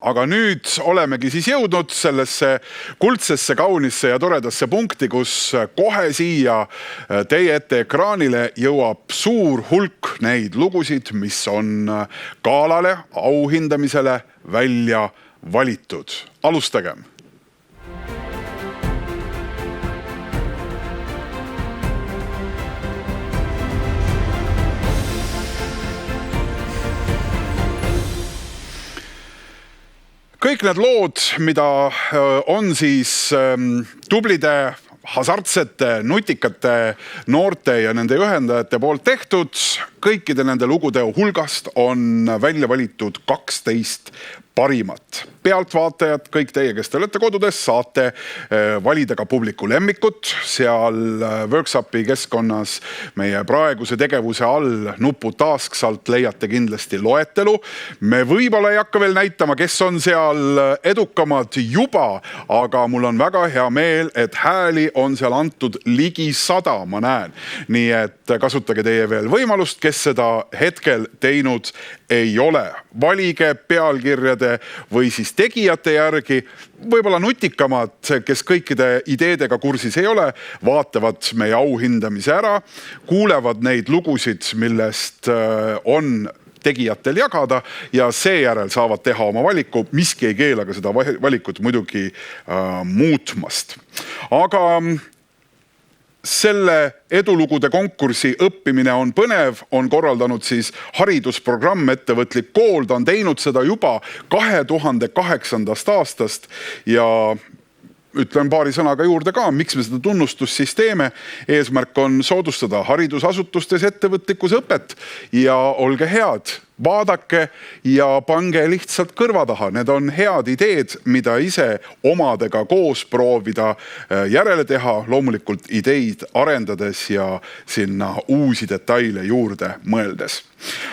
Aga nüüd olemegi siis jõudnud sellesse kuldsesse, kaunisse ja toredasse punkti, kus kohe siia teie ette ekraanile jõuab suur hulk neid lugusid, mis on galale, auhindamisele välja valitud. Alustagem! Kõik need lood, mida on siis tublide, hasartsete, nutikate noorte ja nende ühendajate poolt tehtud, kõikide nende lugude hulgast on välja valitud 12 parimat. Pealtvaatajad, kõik teie, kes te olete kodudes, saate valida ka publiku lemmikut. Seal workshopi keskkonnas meie praeguse tegevuse all nupu tasks alt leiate kindlasti loetelu. Me võib-olla ei hakka veel näitama, kes on seal edukamad juba, aga mul on väga hea meel, et hääli on seal antud ligi 100, ma näen. Nii et kasutage teie veel võimalust, kes seda hetkel teinud ei ole. Valige pealkirjade või siis tegijate järgi, võib-olla nutikamad, kes kõikide ideedega kursis ei ole, vaatavad meie auhindamise ära, kuulevad neid lugusid, millest on tegijatel jagada ja seejärel saavad teha oma valiku. Miski ei keela ka seda valikut muidugi muutmast. Aga selle edulugude konkursi õppimine on põnev, on korraldanud siis haridusprogramm Ettevõtlik kool. Ta on teinud seda juba 2008. aastast ja ütlen paari sõnaga juurde ka, miks me seda tunnustust siis teeme. Eesmärk on soodustada haridusasutustes ettevõtlikkuse õpet ja olge head, vaadake ja pange lihtsalt kõrva taha. Need on head ideed, mida ise omadega koos proovida järele teha, loomulikult ideid arendades ja sinna uusi detaile juurde mõeldes.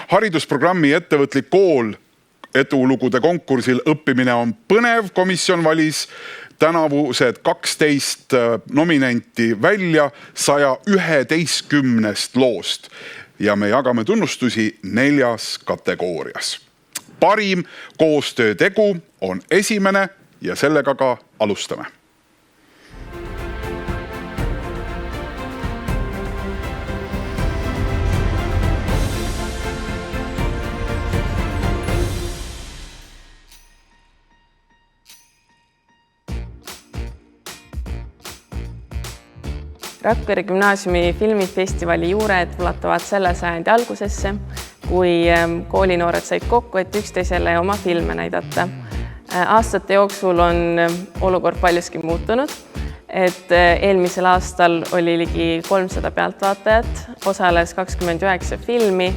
Haridusprogrammi Ettevõtlik kool edulugude konkursil õppimine on põnev. Komisjon valis tänavused 12 nominenti välja 111 loost ja me jagame tunnustusi 4 kategoorias. Parim koostöötegu on esimene ja sellega ka alustame. Rakvere gümnaasiumi filmifestivali juured ulatuvad selle sajandi algusesse, kui koolinoored said kokku, et üksteisele oma filme näidata. Aastate jooksul on olukord paljuski muutunud, et eelmisel aastal oli ligi 300 pealtvaatajat, osales 29 filmi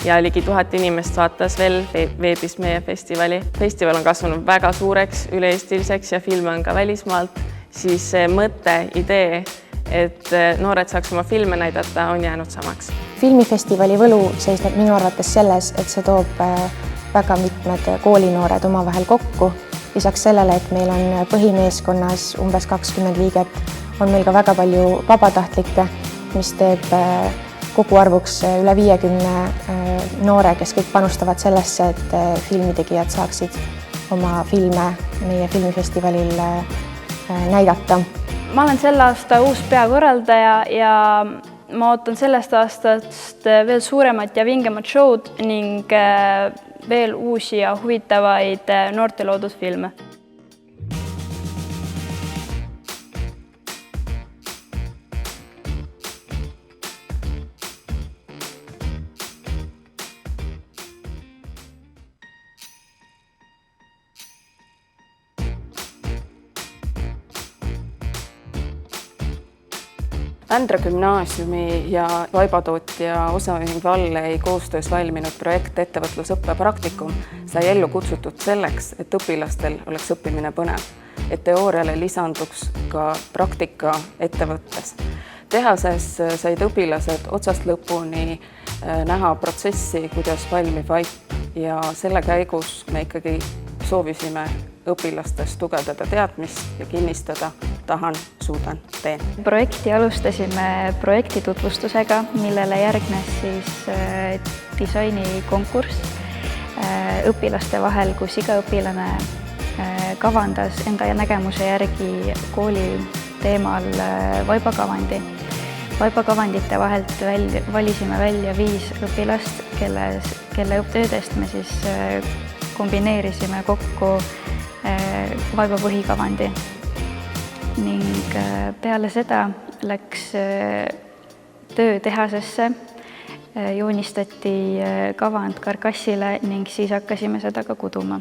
ja ligi 1000 inimest vaatas veel veebis meie festivali. Festival on kasvanud väga suureks, üle-eestiliseks ja filme on ka välismaalt, siis see mõte, idee, et noored saaks oma filme näidata, on jäänud samaks. Filmifestivali võlu seisneb minu arvates selles, et see toob väga mitmed koolinoored omavahel kokku. Lisaks sellele, et meil on põhimeeskonnas umbes 20 liiget, on meil ka väga palju vabatahtlikke, mis teeb kogu arvuks üle 50 noore, kes kõik panustavad sellesse, et filmitegijad saaksid oma filme meie filmifestivalil näidata. Ma olen selle aasta uus peakorraldaja ja ma ootan sellest aastast veel suuremat ja vingemat showd ning veel uusi ja huvitavaid noorte loodud filme. Vändra gümnaasiumi ja Vaibatootja osaühing Vallei koostöös valminud projekt Ettevõtlusõppe praktikum sai ellu kutsutud selleks, et õpilastel oleks õppimine põnev, et teooriale lisanduks ka praktika ettevõttes. Tehases said õpilased otsast lõpuni näha protsessi, kuidas valmib vaip ja selle käigus me ikkagi soovisime õpilastes tugevdada teadmist ja kinnistada tahan, suudan, teen. Projekti alustasime projektitutvustusega, millele järgnes siis disainikonkurss õpilaste vahel, kus iga õpilane kavandas enda nägemuse järgi kooli teemal vaibakavandi. Vaibakavandite vahelt valisime välja 5 õpilast, kelle õpptöödest me siis kombineerisime kokku vaiba põhikavandi. Ning peale seda läks töö tehasesse, joonistati kavand karkassile ning siis hakkasime seda ka kuduma.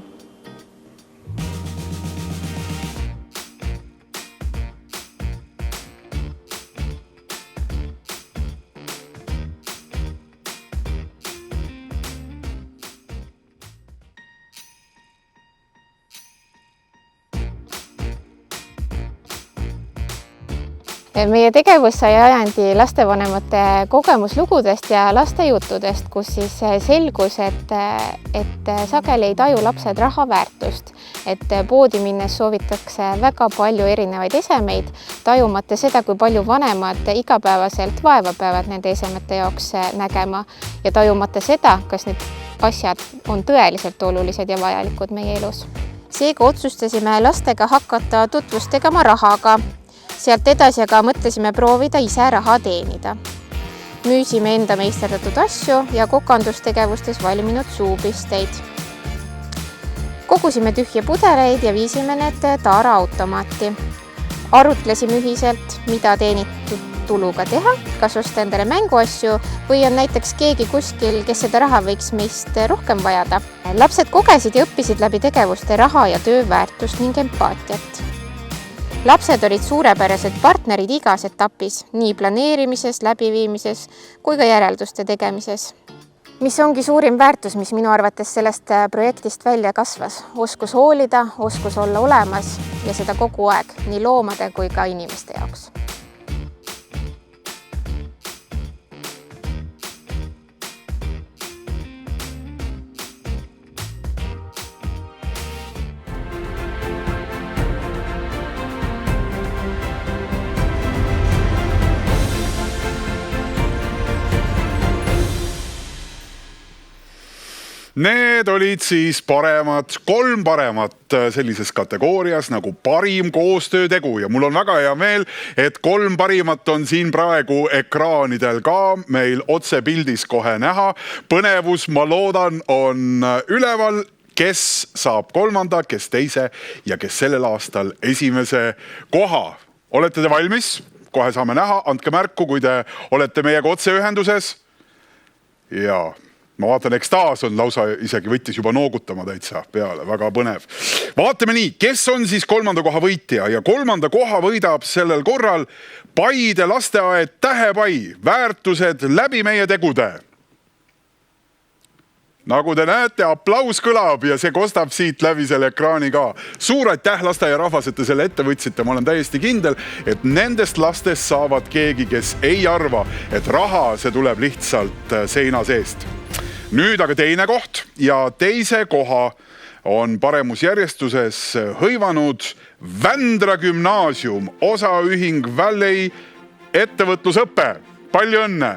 Meie tegevus sai ajandi lastevanemate kogemuslugudest ja lastejuttudest, kus siis selgus, et sageli ei taju lapsed raha väärtust. Et poodi minnes soovitakse väga palju erinevaid esemeid, tajumata seda, kui palju vanemad igapäevaselt vaeva peavad nende esemete jaoks nägema ja tajumata seda, kas need asjad on tõeliselt olulised ja vajalikud meie elus. Seega otsustasime lastega hakata tutvust tegema rahaga. Sealt edasi aga mõtlesime proovida ise raha teenida. Müüsime enda meisterdatud asju ja kokandustegevustes valminud suupisteid. Kogusime tühje pudeleid ja viisime need taaraautomaati. Arutlesime ühiselt, mida teenitud tuluga teha, kas osta endale mänguasju või on näiteks keegi kuskil, kes seda raha võiks meist rohkem vajada. Lapsed kogesid ja õppisid läbi tegevuste raha ja töö väärtust ning empaatiat. Lapsed olid suurepärased partnerid igas etapis, nii planeerimises, läbiviimises kui ka järelduste tegemises. Mis ongi suurim väärtus, mis minu arvates sellest projektist välja kasvas. Oskus hoolida, oskus olla olemas ja seda kogu aeg, nii loomade kui ka inimeste jaoks. Need olid siis 3 paremat sellises kategoorias nagu parim koostöötegu ja mul on väga hea meel, et 3 parimat on siin praegu ekraanidel ka meil otsepildis kohe näha. Põnevus, ma loodan, on üleval, kes saab 3., kes 2. ja kes sellel aastal 1. koha. Olete te valmis? Kohe saame näha, andke märku, kui te olete meiega otseühenduses. Jaa. Ma vaatan, ekstaas on lausa isegi võttis juba noogutama täitsa peale, väga põnev. Vaatame nii, kes on siis 3. koha võitja ja 3. koha võidab sellel korral Paide lasteaed Tähepai, väärtused läbi meie tegude. Nagu te näete, aplaus kõlab ja see kostab siit läbi selle ekraani ka. Suur aitäh lasteaiarahvas, et te selle ette võtsite. Ma olen täiesti kindel, et nendest lastest saavad keegi, kes ei arva, et raha see tuleb lihtsalt seina seest. Nüüd aga 2. koht ja 2. koha on paremusjärjestuses hõivanud Vändra gümnaasium, osaühing Valley ettevõtlusõppe. Palju õnne!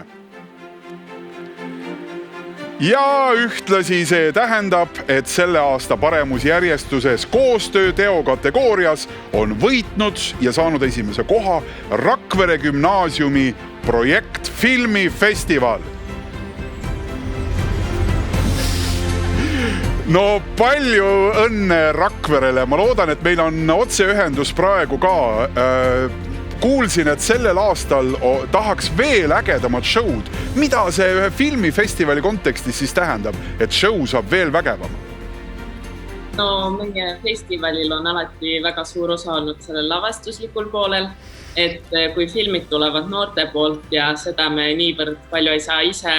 Ja ühtlasi see tähendab, et selle aasta paremusjärjestuses koostööteo kategoorias on võitnud ja saanud 1. koha Rakvere gümnaasiumi projekt Filmifestival. No palju õnne Rakverele. Ma loodan, et meil on otseühendus praegu ka. Kuulsin, et sellel aastal tahaks veel ägedamat show'd. Mida see ühe filmifestivali kontekstis siis tähendab, et show saab veel vägevam? No meie festivalil on alati väga suur osa olnud sellel lavastuslikul poolel, et kui filmid tulevad noorte poolt ja seda me niivõrd palju ei saa ise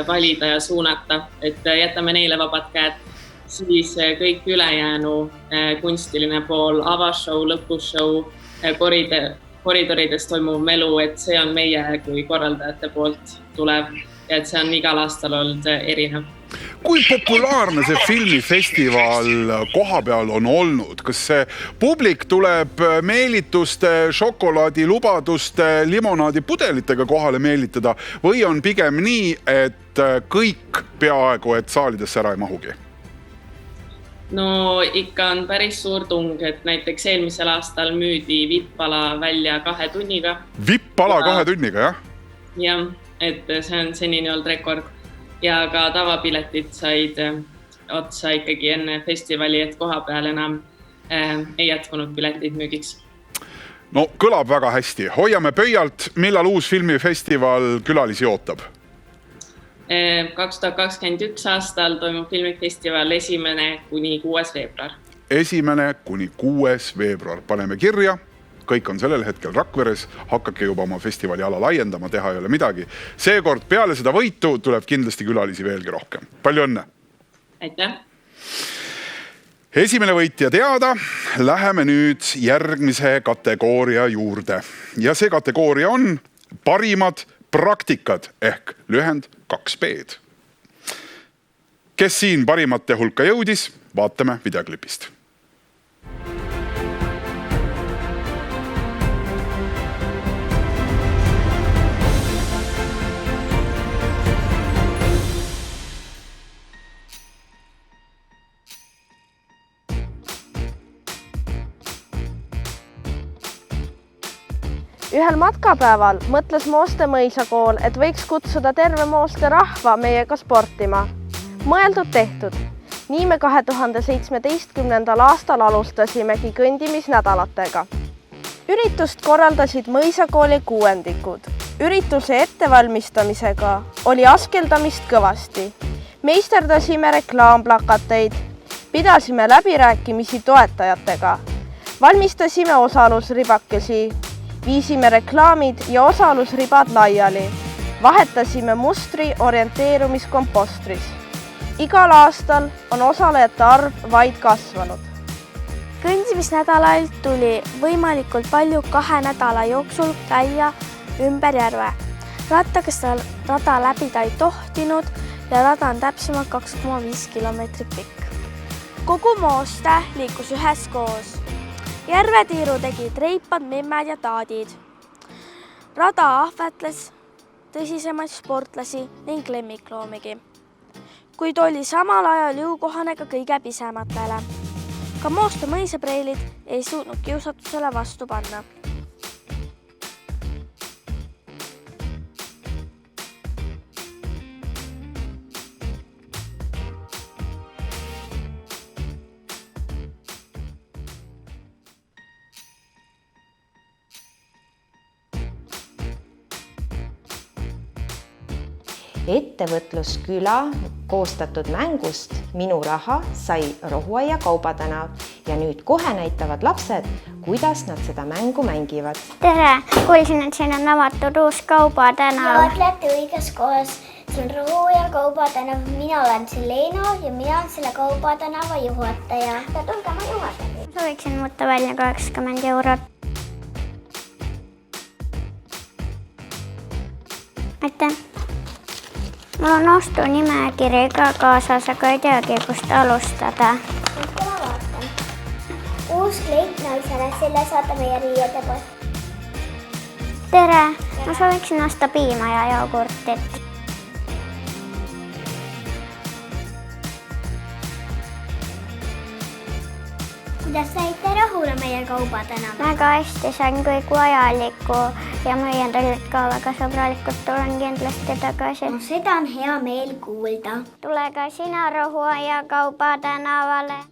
valida ja suunata, et jätame neile vabad käed, siis kõik ülejäänu kunstiline pool, avashow, lõpushow, koridorides toimuv melu, et see on meie kui korraldajate poolt tulev ja et see on igal aastal olnud erinev. Kui populaarne see filmifestival koha peal on olnud? Kas see publik tuleb meelituste, šokolaadi, lubaduste, limonaadi pudelitega kohale meelitada või on pigem nii, et kõik peaaegu, et saalidesse ära ei mahugi? No ikka on päris suur tung, et näiteks eelmisel aastal müüdi Vippala välja 2 tunniga. Vippala 2 tunniga, jah? Jah, et see on senini olnud rekord. Ja ka tavapiletid said otsa ikkagi enne festivali, et koha peal enam ei jätkunud piletid müügiks. No kõlab väga hästi. Hoiame pöialt, millal uus filmifestival külalisi ootab? 2021 aastal toimub filmifestival 1.–6. veebruar. 1.–6. veebruar. Paneme kirja. Kõik on sellel hetkel Rakveres. Hakake juba oma festivali ala laiendama, teha ei ole midagi. Seekord peale seda võitu tuleb kindlasti külalisi veelgi rohkem. Palju õnne! Aitäh! Esimene võitja teada. Läheme nüüd järgmise kategooria juurde. Ja see kategooria on parimad praktikad ehk lühend 2P-d. Kes siin parimate hulka jõudis, vaatame videoklipist. Ühel matkapäeval mõtles Mooste mõisakool, et võiks kutsuda terve Mooste rahva meiega sportima. Mõeldud tehtud. Nii me 2017. aastal alustasimegi kõndimisnädalatega. Üritust korraldasid mõisakooli kuuendikud. Ürituse ettevalmistamisega oli askeldamist kõvasti. Meisterdasime reklaamplakateid, pidasime läbirääkimisi toetajatega, valmistasime osalusribakesi, viisime reklaamid ja osalusribad laiali. Vahetasime mustri orienteerumiskompostris. Igal aastal on osalejate arv vaid kasvanud. Kõndimisnädalal tuli võimalikult palju 2 nädala jooksul käia ümber järve. Rattaga seda rada läbida ei tohtinud ja rada on täpsemalt 2,5 kilomeetrit pikk. Kogu Mooste liikus üheskoos. Järvetiiru tegid reipad, memmed ja taadid. Rada ahvetles tõsisemaid sportlasi ning lemmikloomigi, kuid oli samal ajal jõukohane ka kõige pisematele. Ka Mooste mõisapreilid ei suutnud kiusatusele vastu panna. Ettevõtlusküla koostatud mängust Minu raha sai Rohuaia kaubatänav ja nüüd kohe näitavad lapsed, kuidas nad seda mängu mängivad. Tere! Kuulsin, et siin on avatud uus kaubatänav. Ja olete õiges kohas. See on Rohuaia kaubatänav. Mina olen siin Leena ja mina olen selle kaubatänava juhataja. Ja tulge ma juhataja. Sooviksin võtta välja 80 eurot. Aitäh! Mul on ostunimekiri ka kaasas, aga ei teagi, kust alustada. Nüüd ma vaatan. Uus kleit naisele, selle saata meie riiede post. Tere! Ma sooviksin osta piima ja jogurtit. Kuidas saite rahule meie kaubatänava? Väga hästi, sain kõik vajalikku ja müüjad olid ka väga sõbralikud. Tulen kindlasti tagasi. No, seda on hea meel kuulda. Tule ka sina Rohuaia kaubatänavale.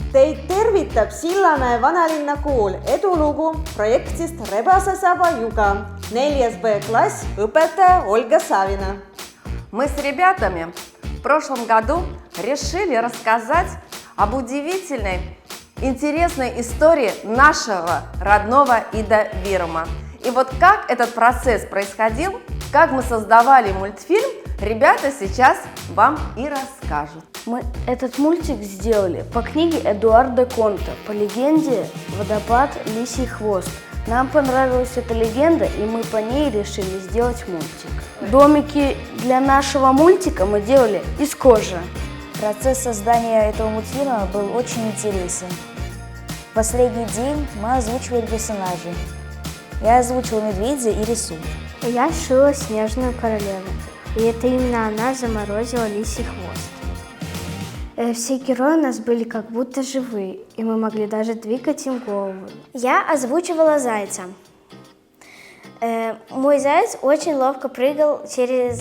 Teid tervitab Sillamäe vanalinna kool edulugu projektist Rebasesaba Juga. 4B класс, õpetaja Olga Savina. Мы с ребятами в прошлом году решили рассказать об удивительной, интересной истории нашего родного Ида Вирума. И вот как этот процесс происходил, как мы создавали мультфильм, ребята сейчас вам и расскажут. Мы этот мультик сделали по книге Эдуарда Конта, по легенде «Водопад. Лисий хвост». Нам понравилась эта легенда, и мы по ней решили сделать мультик. Домики для нашего мультика мы делали из кожи. Процесс создания этого мультфильма был очень интересен. В последний день мы озвучивали персонажей. Я озвучила медведя и рису. Я шила Снежную королеву, и это именно она заморозила лисий хвост. Все герои у нас были как будто живые, и мы могли даже двигать им голову. Я озвучивала зайца. Мой заяц очень ловко прыгал через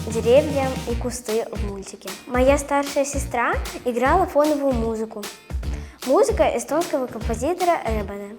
деревья и кусты в мультике. Моя старшая сестра играла фоновую музыку. Музыка эстонского композитора Эбана.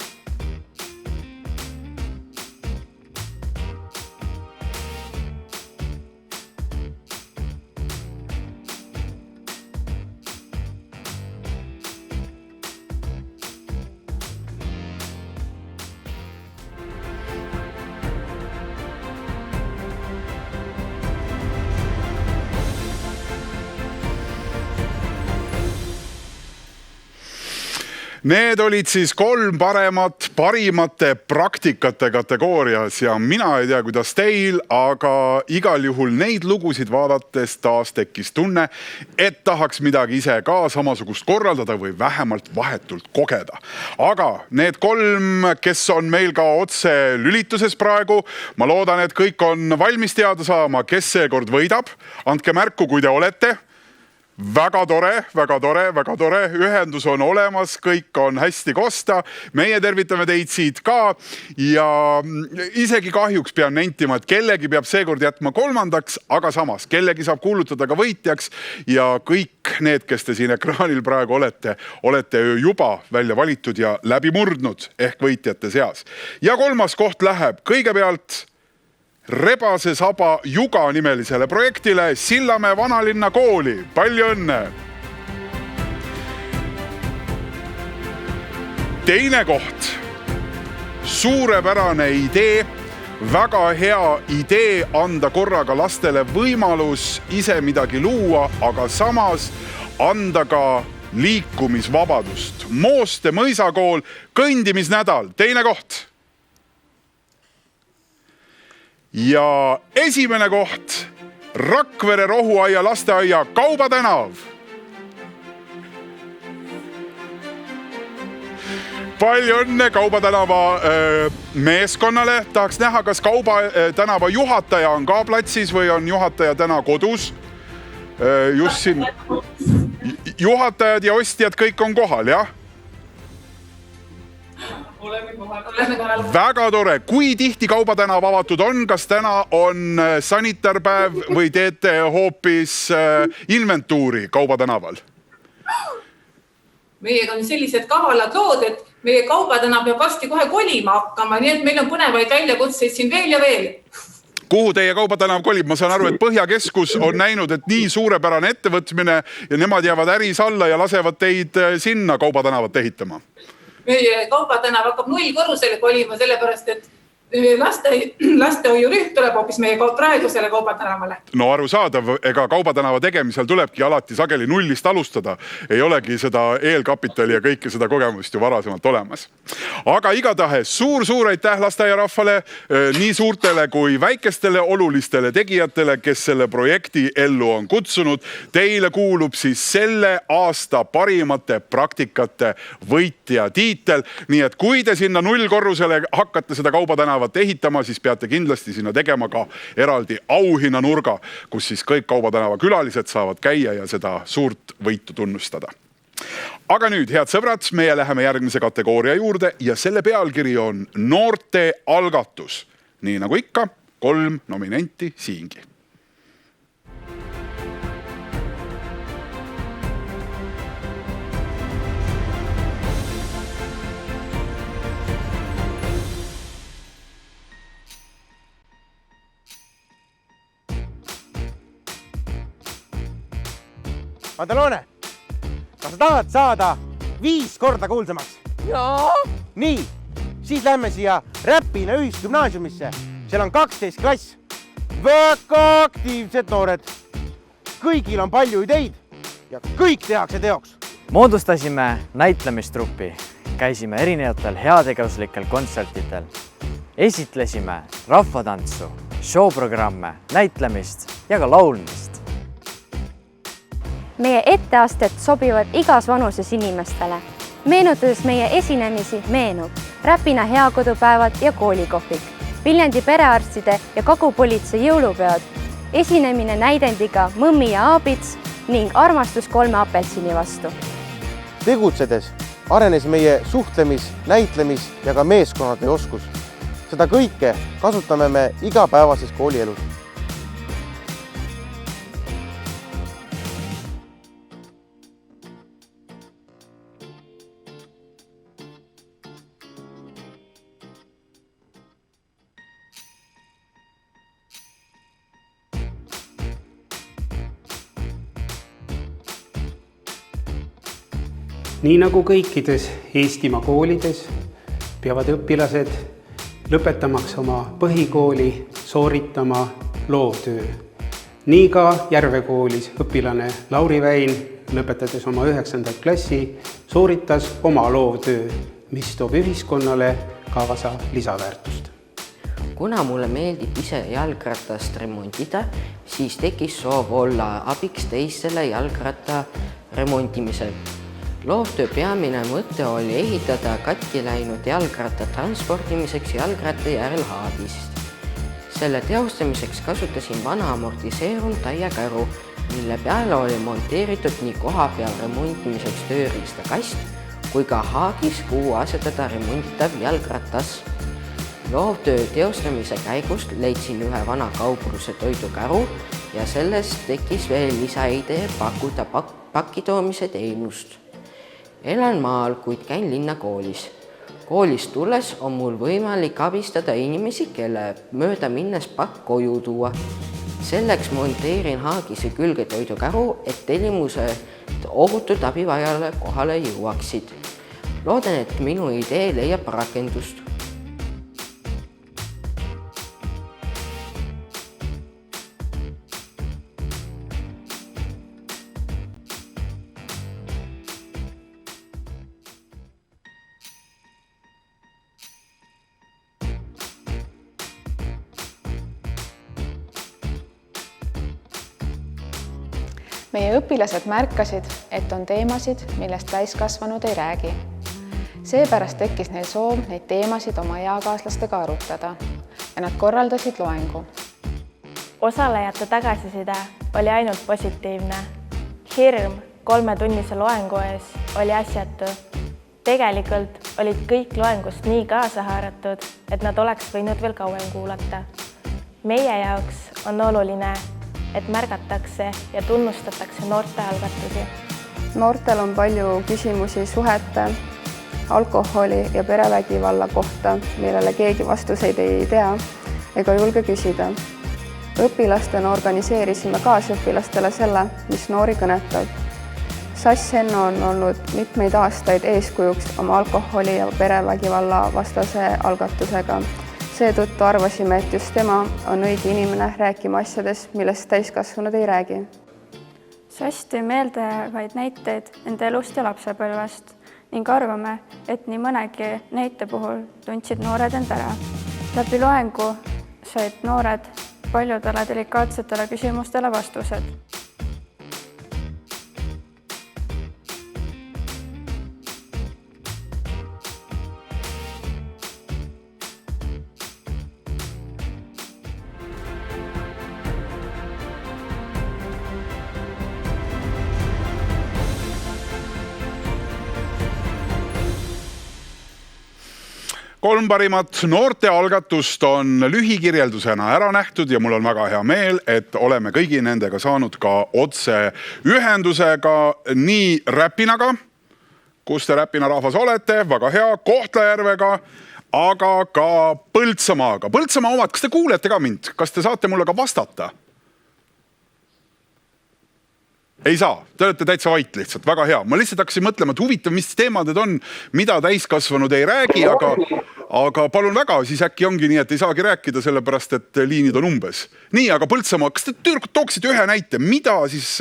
Need olid siis 3 parimate praktikate kategoorias ja mina ei tea, kuidas teil, aga igal juhul neid lugusid vaadates taas tekkis tunne, et tahaks midagi ise ka samasugust korraldada või vähemalt vahetult kogeda. Aga need 3, kes on meil ka otse lülituses praegu, ma loodan, et kõik on valmis teada saama, kes seekord võidab. Andke märku, kui te olete. Väga tore, väga tore, väga tore. Ühendus on olemas, kõik on hästi kosta. Meie tervitame teid siit ka ja isegi kahjuks pean nentima, et kellegi peab seekord jätma 3, aga samas kellegi saab kuulutada ka võitjaks ja kõik need, kes te siin ekraanil praegu olete juba välja valitud ja läbi murdnud ehk võitjate seas. Ja 3. koht läheb kõigepealt Rebase saba Juga nimelisele projektile Sillamäe vanalinna kooli. Palju õnne! Teine koht. Suurepärane idee. Väga hea idee anda korraga lastele võimalus ise midagi luua, aga samas anda ka liikumisvabadust. Mooste mõisakool, kõndimisnädal. Teine koht. Ja esimene koht, Rakvere Rohuaia lasteaia Kaubatänav. Palju õnne Kaubatänava meeskonnale. Tahaks näha, kas Kaubatänava juhataja on ka platsis või on juhataja täna kodus. Just siin. Juhatajad ja ostjad kõik on kohal, jah? Väga tore. Kui tihti Kaubatänav avatud on? Kas täna on sanitarpäev või teete hoopis inventuuri Kaubatänaval? Meiega on sellised kavalad lood, et meie Kaubatänav peab varsti kohe kolima hakkama, nii et meil on põnevaid väljakutseid siin veel ja veel. Kuhu teie Kaubatänav kolib? Ma saan aru, et Põhjakeskus on näinud, et nii suurepärane ettevõtmine ja nemad jäävad äris alla ja lasevad teid sinna Kaubatänavat ehitama. Meie Kaubatänav hakkab 0 korrusele kolima, sellepärast, et lastehoiurühm tuleb hoopis meie praegusele Kaubatänavale. No arusaadav, ega Kaubatänava tegemisel tulebki alati sageli 0-st alustada. Ei olegi seda eelkapitali ja kõike seda kogemust ju varasemalt olemas. Aga igatahes suur aitäh lasteaiarahvale, nii suurtele kui väikestele olulistele tegijatele, kes selle projekti ellu on kutsunud. Teile kuulub siis selle aasta parimate praktikate võitja tiitel. Nii et kui te sinna 0 korrusele hakkate seda Kaubatänavat ehitama, siis peate kindlasti sinna tegema ka eraldi auhinnanurga, kus siis kõik Kaubatänava külalised saavad käia ja seda suurt võitu tunnustada. Aga nüüd, head sõbrad, meie läheme järgmise kategooria juurde ja selle pealkiri on Noorte algatus. Nii nagu ikka, 3 nominenti siingi. Madalone, kas sa tahad saada 5 korda kuulsamaks? Jaa! Nii, siis lähme siia Räpina ühisgümnaasiumisse. Seal on 12 klass. Väga aktiivsed noored. Kõigil on palju ideid ja kõik tehakse teoks. Moodustasime näitlemistruppi. Käisime erinevatel heategevuslikel kontsertitel. Esitlesime rahvatantsu, showprogramme, näitlemist ja ka laulmist. Meie etteasted sobivad igas vanuses inimestele. Meenutades meie esinemisi meenub Räpina heakodupäevad ja koolikohvik, Viljandi perearstide ja Kagupolitsei jõulupeod, esinemine näidendiga Mõmmi ja Aabits ning armastus 3 apelsini vastu. Tegutsedes arenes meie suhtlemis, näitlemis ja ka meeskonnade oskus. Seda kõike kasutame me igapäevases koolielus. Nii nagu kõikides Eestimaa koolides peavad õpilased lõpetamaks oma põhikooli sooritama loovtöö. Nii ka Järve koolis õpilane Lauri Väin, lõpetades oma 9. klassi, sooritas oma loovtöö, mis toob ühiskonnale kaasa lisaväärtust. Kuna mulle meeldib ise jalgratast remontida, siis tekkis soov olla abiks teistele jalgratta remontimisel. Loovtöö peamine mõte oli ehitada katki läinud jalgratta transportimiseks jalgratta järel Haagist. Selle teostamiseks kasutasin vana amortiseerunud taiakäru, mille peale oli monteeritud nii koha peal remontimiseks tööriistakast kui ka Haagis, kuhu asetada remonditav jalgratas. Loovtöö teostamise käigust leidsin ühe vana kaupluse toidukäru ja sellest tekkis veel lisaidee pakkuda pakitoomise teenust. Elan maal, kuid käin linnakoolis. Koolist tulles on mul võimalik abistada inimesi, kelle mööda minnes pakk koju tuua. Selleks monteerin Haagise külge toidukäru, et tellimused ohutult abivajale kohale jõuaksid. Loodan, et minu idee leiab rakendust. Meie õpilased märkasid, et on teemasid, millest täiskasvanud ei räägi. Seepärast tekkis neil soov neid teemasid oma eakaaslastega arutada ja nad korraldasid loengu. Osalejate tagasiside oli ainult positiivne. Hirm 3-tunnise loengu ees oli asjatu. Tegelikult olid kõik loengust nii kaasa haaratud, et nad oleks võinud veel kauem kuulata. Meie jaoks on oluline, et märgatakse ja tunnustatakse noorte algatusi. Noortel on palju küsimusi suhete, alkoholi ja perevägivalla kohta, millele keegi vastuseid ei tea ega julge küsida. Õpilastena organiseerisime kaasõpilastele selle, mis noori kõnetab. Sass Henno on olnud mitmeid aastaid eeskujuks oma alkoholi ja perevägivalla vastase algatusega. Seetõttu arvasime, et just tema on õige inimene rääkima asjadest, millest täiskasvanud ei räägi. Sass tõi meelde vaid näiteid enda elust ja lapsepõlvest ning arvame, et nii mõnegi näite puhul tundsid noored end ära. Läbi loengu said noored paljudele delikaatsetele küsimustele vastused. Kolm parimat noorte algatust on lühikirjeldusena ära nähtud ja mul on väga hea meel, et oleme kõigi nendega saanud ka otse ühendusega nii Räpinaga, kus te Räpina rahvas olete, väga hea, Kohtla-Järvega, aga ka Põltsamaaga. Põltsamaa omad, kas te kuulete ka mind? Kas te saate mulle ka vastata? Ei saa, te olete täitsa vait lihtsalt, väga hea. Ma lihtsalt hakkasin mõtlema, et huvitav, mis teemad need on, mida täiskasvanud ei räägi, aga palun väga, siis äkki ongi nii, et ei saagi rääkida sellepärast, et liinid on umbes. Nii, aga Põltsamaa, kas te tooksite ühe näite, mida siis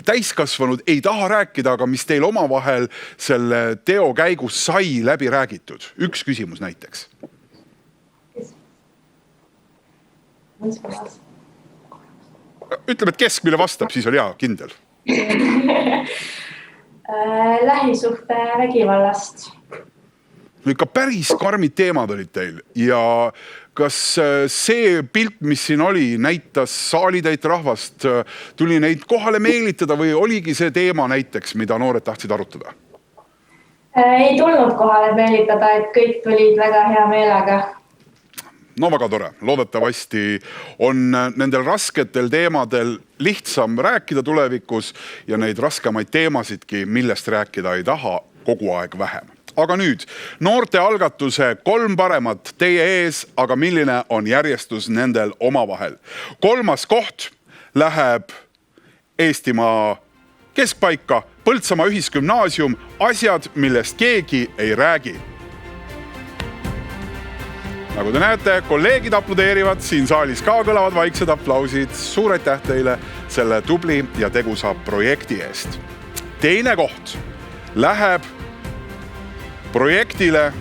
täiskasvanud ei taha rääkida, aga mis teil omavahel selle teo käigus sai läbi räägitud? Üks küsimus näiteks. Ütleme, et keskmine vastab, siis oli hea, kindel. Lähisuhte vägivallast. Ikka päris karmid teemad olid teil ja kas see pilt, mis siin oli, näitas saalitäit rahvast, tuli neid kohale meelitada või oligi see teema näiteks, mida noored tahtsid arutada? Ei tulnud kohale meelitada, et kõik tulid väga hea meelega. No väga tore. Loodetavasti on nendel rasketel teemadel lihtsam rääkida tulevikus ja neid raskemaid teemasidki, millest rääkida ei taha, kogu aeg vähem. Aga nüüd, noorte algatuse 3 paremat teie ees, aga milline on järjestus nendel omavahel. 3. koht läheb Eestimaa keskpaika, Põltsamaa ühisgümnaasium, asjad, millest keegi ei räägi. Nagu te näete, kolleegid aplodeerivad, siin saalis ka kõlavad vaiksed aplausid. Suur aitäh teile selle tubli ja tegusa projekti eest. 2. koht läheb projektile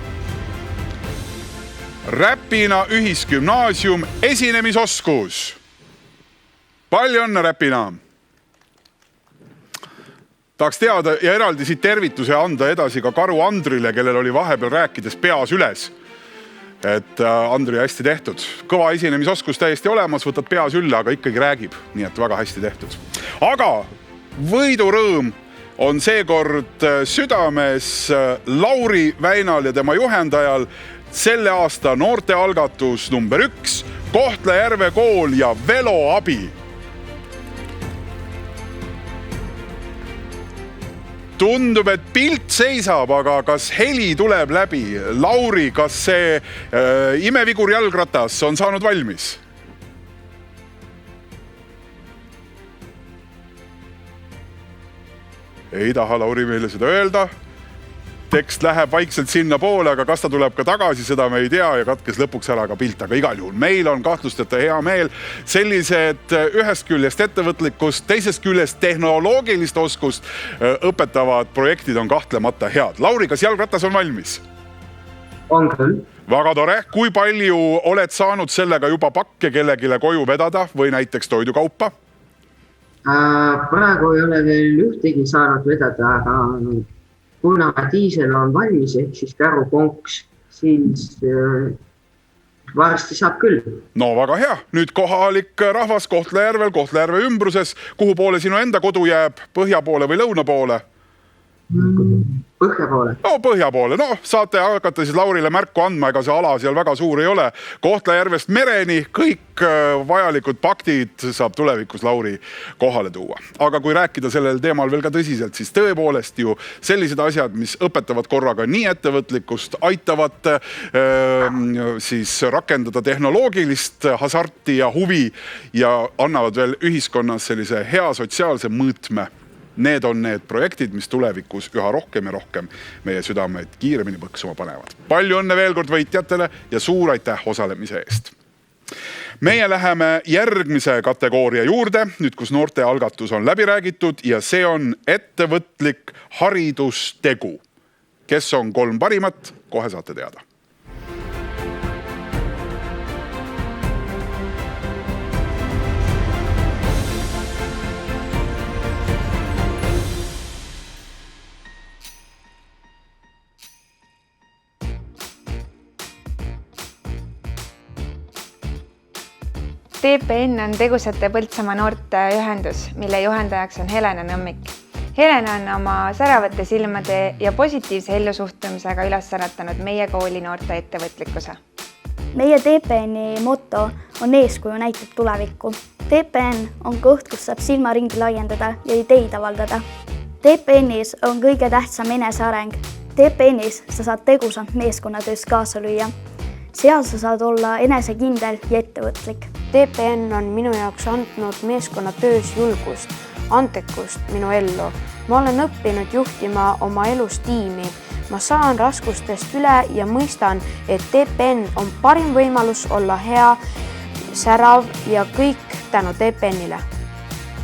Räpina ühisgümnaasium esinemisoskus. Palju õnne, Räpina! Tahaks teada ja eraldi siit tervituse anda edasi ka Karu Andrile, kellel oli vahepeal rääkides peas üles. Et Andri hästi tehtud. Kõva esinemisoskus täiesti olemas, võtad peas ülle, aga ikkagi räägib. Nii et väga hästi tehtud. Aga võidurõõm on seekord südames Lauri Väinal ja tema juhendajal selle aasta noortealgatus number 1, Kohtla-Järve kool ja veloabi. Tundub, et pilt seisab, aga kas heli tuleb läbi? Lauri, kas see imevigur jalgratas on saanud valmis? Ei taha Lauri meile seda öelda. Tekst läheb vaikselt sinna poole, aga kas ta tuleb ka tagasi, seda me ei tea ja katkes lõpuks ära ka pilt. Aga igal juhul meil on kahtlusteta hea meel. Sellised ühest küljest ettevõtlikkust, teisest küljest tehnoloogilist oskust õpetavad projektid on kahtlemata head. Lauri, kas jalgratas on valmis? On küll. Väga tore. Kui palju oled saanud sellega juba pakke kellegile koju vedada või näiteks toidukaupa? Praegu ei ole veel ühtegi saanud vedada, aga kuna diisel on valmis, ehk siis kärukonks, siis varsti saab küll. No väga hea. Nüüd kohalik rahvas Kohtla-Järvel, Kohtla-Järve ümbruses. Kuhu poole sinu enda kodu jääb? Põhja poole või lõuna poole? Põhja poole. No põhja poole. No saate hakata siis Laurile märku andma, ega see ala seal väga suur ei ole. Kohtla-Järvest mereni kõik vajalikud paktid saab tulevikus Lauri kohale tuua. Aga kui rääkida sellel teemal veel ka tõsiselt, siis tõepoolest ju sellised asjad, mis õpetavad korraga nii ettevõtlikkust, aitavad siis rakendada tehnoloogilist hasarti ja huvi ja annavad veel ühiskonnas sellise hea sotsiaalse mõõtme. Need on need projektid, mis tulevikus üha rohkem ja rohkem meie südameid kiiremini põksuma panevad. Palju õnne veel kord võitjatele ja suur aitäh osalemise eest. Meie läheme järgmise kategooria juurde, nüüd kus noorte algatus on läbi räägitud ja see on ettevõtlik haridustegu. Kes on 3 parimat, kohe saate teada. TPN on tegusate Põltsamaa noorte ühendus, mille juhendajaks on Helena Nõmmik. Helena on oma säravate silmade ja positiivse ellusuhtumisega üles äratanud meie kooli noorte ettevõtlikkuse. Meie TPN-i moto on eeskuju näitab tulevikku. TPN on koht, kus saab silmaringi laiendada ja ideid avaldada. TPN-is on kõige tähtsam eneseareng. TPN-is sa saad tegusalt meeskonnatöös kaasa lüüa. Seal sa saad olla enesekindel ja ettevõtlik. TPN on minu jaoks andnud meeskonnatöös julgust, antekust minu ellu. Ma olen õppinud juhtima oma elus tiimi. Ma saan raskustest üle ja mõistan, et TPN on parim võimalus olla hea, särav ja kõik tänu TPN-ile.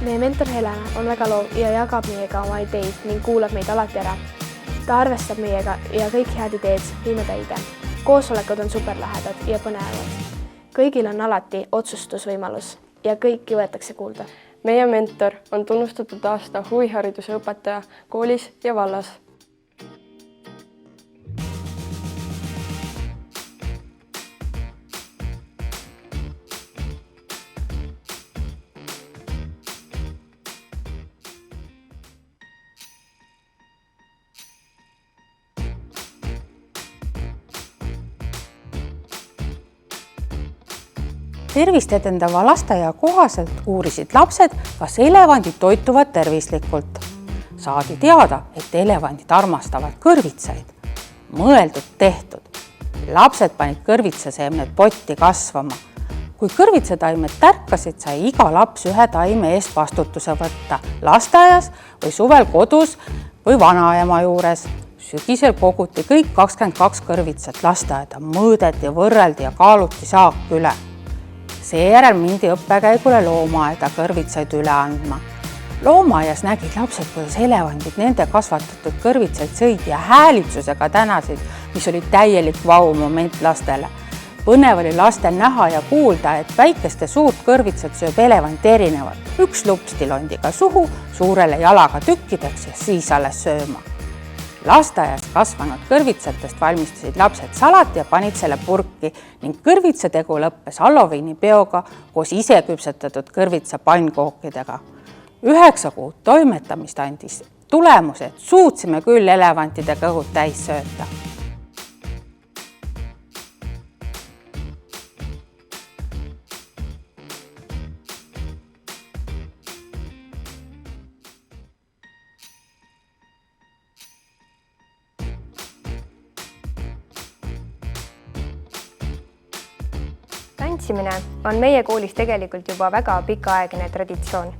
Meie mentor Helena on väga loov ja jagab meiega oma ideid ning kuulab meid alati ära. Ta arvestab meiega ja kõik head ideed viime täide. Koosolekud on superlähedad ja põnevad. Kõigil on alati otsustusvõimalus ja kõiki võetakse kuulda. meie mentor on tunnustatud aasta huvihariduse õpetaja koolis ja vallas. Tervist edendava lasteaia kohaselt uurisid lapsed, kas elevandid toituvad tervislikult. Saadi teada, et elevandid armastavad kõrvitsaid. Mõeldud tehtud. Lapsed panid kõrvitsaseemned potti kasvama. Kui kõrvitsataimed tärkasid, sai iga laps ühe taime eest vastutuse võtta lasteaias või suvel kodus või vanaema juures. Sügisel koguti kõik 22 kõrvitsat lasteaeda, mõõdeti, võrreldi ja kaaluti saak üle. Seejärel mindi õppekäigule loomaaeda kõrvitsaid üle andma. Loomaaias nägid lapsed, kuidas elevandid nende kasvatatud kõrvitsaid sõid ja häälitsusega tänasid, mis oli täielik vau-moment lastele. Põnev oli lastel näha ja kuulda, et väikeste suurt kõrvitsat sööb elevant erinevalt. Üks lupstilondiga suhu, suurele jalaga tükkideks ja siis alles sööma. Lasteaias kasvanud kõrvitsatest valmistasid lapsed salati ja panid selle purki ning kõrvitsategu lõppes Halloweeni peoga koos ise küpsetatud kõrvitsa pannkookidega. 9 kuud toimetamist andis tulemuse, et suutsime küll elevantide kõhud täis sööta. Tantsimine on meie koolis tegelikult juba väga pikaaegne traditsioon.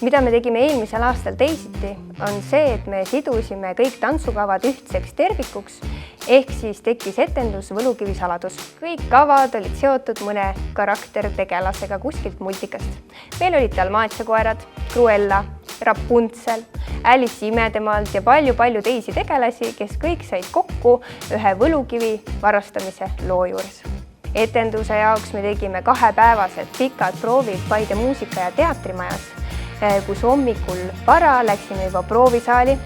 Mida me tegime eelmisel aastal teisiti, on see, et me sidusime kõik tantsukavad ühtseks tervikuks, ehk siis tekkis etendus Võlukivi saladus. Kõik kavad olid seotud mõne karaktertegelasega kuskilt multikast. Meil olid Dalmaatsiakoerad, Cruella, Rapunzel, Alice Imedemaalt ja palju teisi tegelasi, kes kõik said kokku ühe võlukivi varastamise loo juures. Etenduse jaoks me tegime 2-päevased pikad proovid Paide muusika- ja teatrimajas, kus hommikul vara läksime juba proovisaali,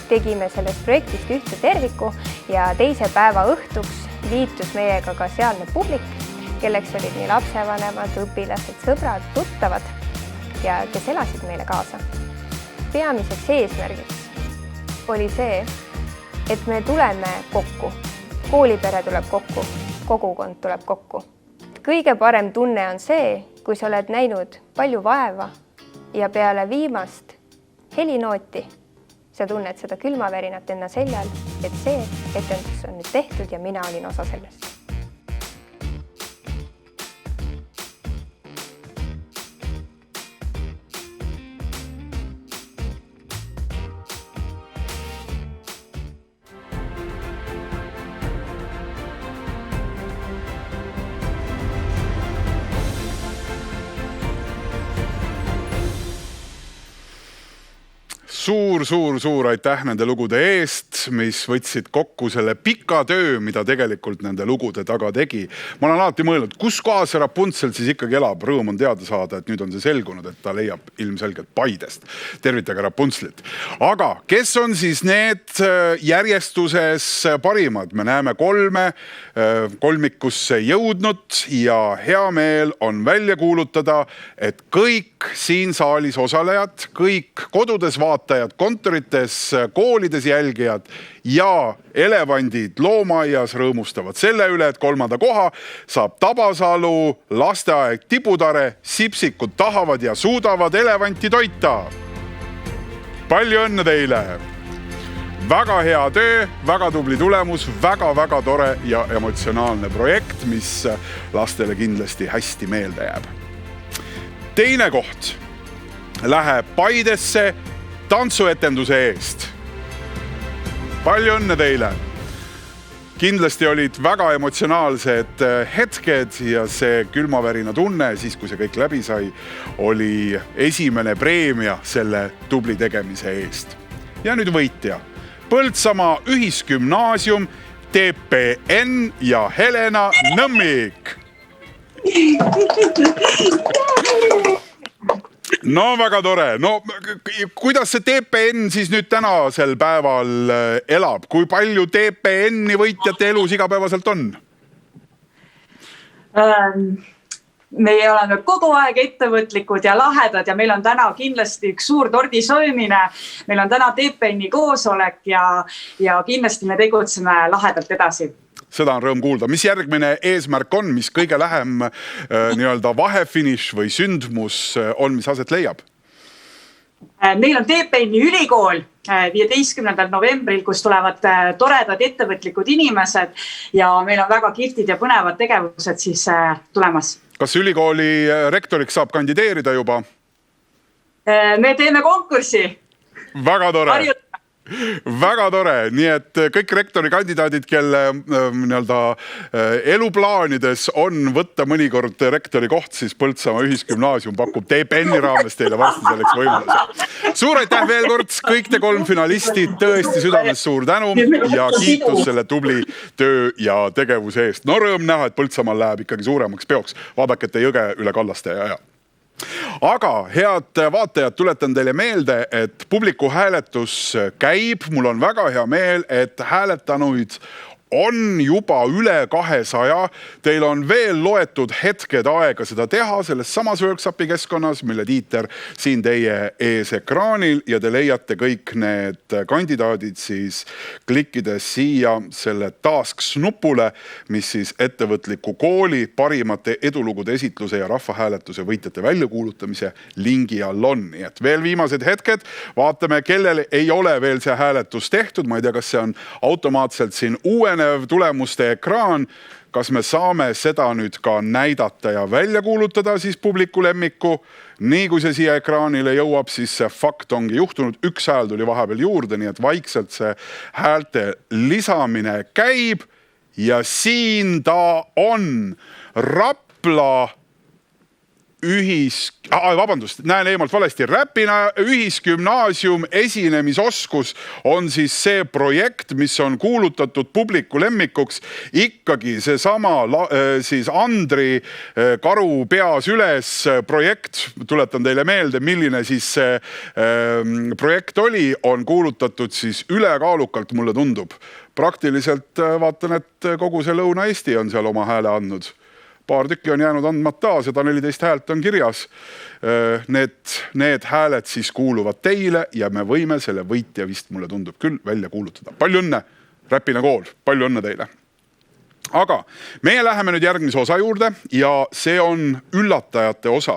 tegime sellest projektist ühtse terviku ja teise päeva õhtuks liitus meiega ka sealne publik, kelleks olid nii lapsevanemad, õpilased, sõbrad, tuttavad ja kes elasid meile kaasa. Peamiseks eesmärgiks oli see, et me tuleme kokku, koolipere tuleb kokku, kogukond tuleb kokku. Kõige parem tunne on see, kui sa oled näinud palju vaeva ja peale viimast helinooti sa tunned seda külmavärinat enda seljal, et see etendus on nüüd tehtud ja mina olin osa sellest. Suur aitäh nende lugude eest, mis võtsid kokku selle pika töö, mida tegelikult nende lugude taga tegi. Ma olen alati mõelnud, kus kohas Rapunzel siis ikkagi elab. Rõõm on teada saada, et nüüd on see selgunud, et ta leiab ilmselgelt Paidest. Tervitage Rapunzelit. Aga kes on siis need järjestuses parimad? Me näeme 3 kolmikusse jõudnud ja hea meel on välja kuulutada, et kõik siin saalis osalejad, kõik kodudes vaatajad, kontorites, koolides jälgijad ja elevandid loomaaias rõõmustavad selle üle, et 3. koha saab Tabasalu lasteaeg Tibutare. Sipsikud tahavad ja suudavad elevanti toita. Palju õnne teile! Väga hea töö, väga tubli tulemus, väga tore ja emotsionaalne projekt, mis lastele kindlasti hästi meelde jääb. Teine koht läheb Paidesse tantsuetenduse eest. Palju õnne teile! Kindlasti olid väga emotsionaalsed hetked ja see külmavärina tunne, siis kui see kõik läbi sai, oli esimene preemia selle tubli tegemise eest. Ja nüüd võitja. Põltsamaa ühisgümnaasium, TPN ja Helena Nõmmik. No väga tore. No kuidas see TPN siis nüüd tänasel päeval elab? Kui palju TPN-i võitjate elus igapäevaselt on? Meie oleme kogu aeg ettevõtlikud ja lahedad ja meil on täna kindlasti üks suur tordisöömine. Meil on täna TPN-i koosolek ja kindlasti me tegutseme lahedalt edasi. Seda on rõõm kuulda. Mis järgmine eesmärk on, mis kõige lähem nii-öelda vahefiniš või sündmus on, mis aset leiab? Meil on TPN-i ülikool 15. novembril, kus tulevad toredad ettevõtlikud inimesed ja meil on väga kihvtid ja põnevad tegevused siis tulemas. Kas ülikooli rektoriks saab kandideerida juba? Me teeme konkursi. Väga tore. Väga tore, nii et kõik rektori kandidaadid, kelle eluplaanides on võtta mõnikord rektori koht, siis Põltsamaa Ühisgümnaasium pakub TPN-i raames teile varsti selleks võimaluse. Suur aitäh veel kord, kõik te 3 finalisti, tõesti südames suur tänu ja kiitus selle tubli töö ja tegevuse eest. No rõõm näha, et Põltsamaal läheb ikkagi suuremaks peoks. Vaadake, et jõge üle kallaste ja. Aga head vaatajad, tuletan teile meelde, et publiku hääletus käib. Mul on väga hea meel, et hääletanuid on juba üle 200. Teil on veel loetud hetked aega seda teha selles samas workshopi keskkonnas, mille tiiter siin teie ees ekraanil ja te leiate kõik need kandidaadid siis klikkides siia selle tasks nupule, mis siis ettevõtliku kooli parimate edulugude esitluse ja rahvahääletuse võitjate väljakuulutamise lingi all on. Nii et veel viimased hetked, vaatame, kellel ei ole veel see hääletus tehtud. Ma ei tea, kas see on automaatselt siin uuene tulemuste ekraan, kas me saame seda nüüd ka näidata ja välja kuulutada siis publiku lemmiku. Nii kui see siia ekraanile jõuab, siis see fakt ongi juhtunud. Üks hääl tuli vahepeal juurde, nii et vaikselt see häälte lisamine käib ja siin ta on. Rapla näen eemalt valesti. Räpina Ühisgümnaasium esinemisoskus on siis see projekt, mis on kuulutatud publiku lemmikuks. Ikkagi see sama siis Andri Karu peas üles projekt, tuletan teile meelde, milline siis see projekt oli, on kuulutatud siis ülekaalukalt, mulle tundub. Praktiliselt vaatan, et kogu see Lõuna-Eesti on seal oma hääle andnud. Paar tükki on jäänud andmata, 114 häält on kirjas. Need hääled siis kuuluvad teile ja me võime selle võitja vist, mulle tundub küll, välja kuulutada. Palju õnne, Räpina kool, palju õnne teile. Aga meie läheme nüüd järgmise osa juurde ja see on üllatajate osa.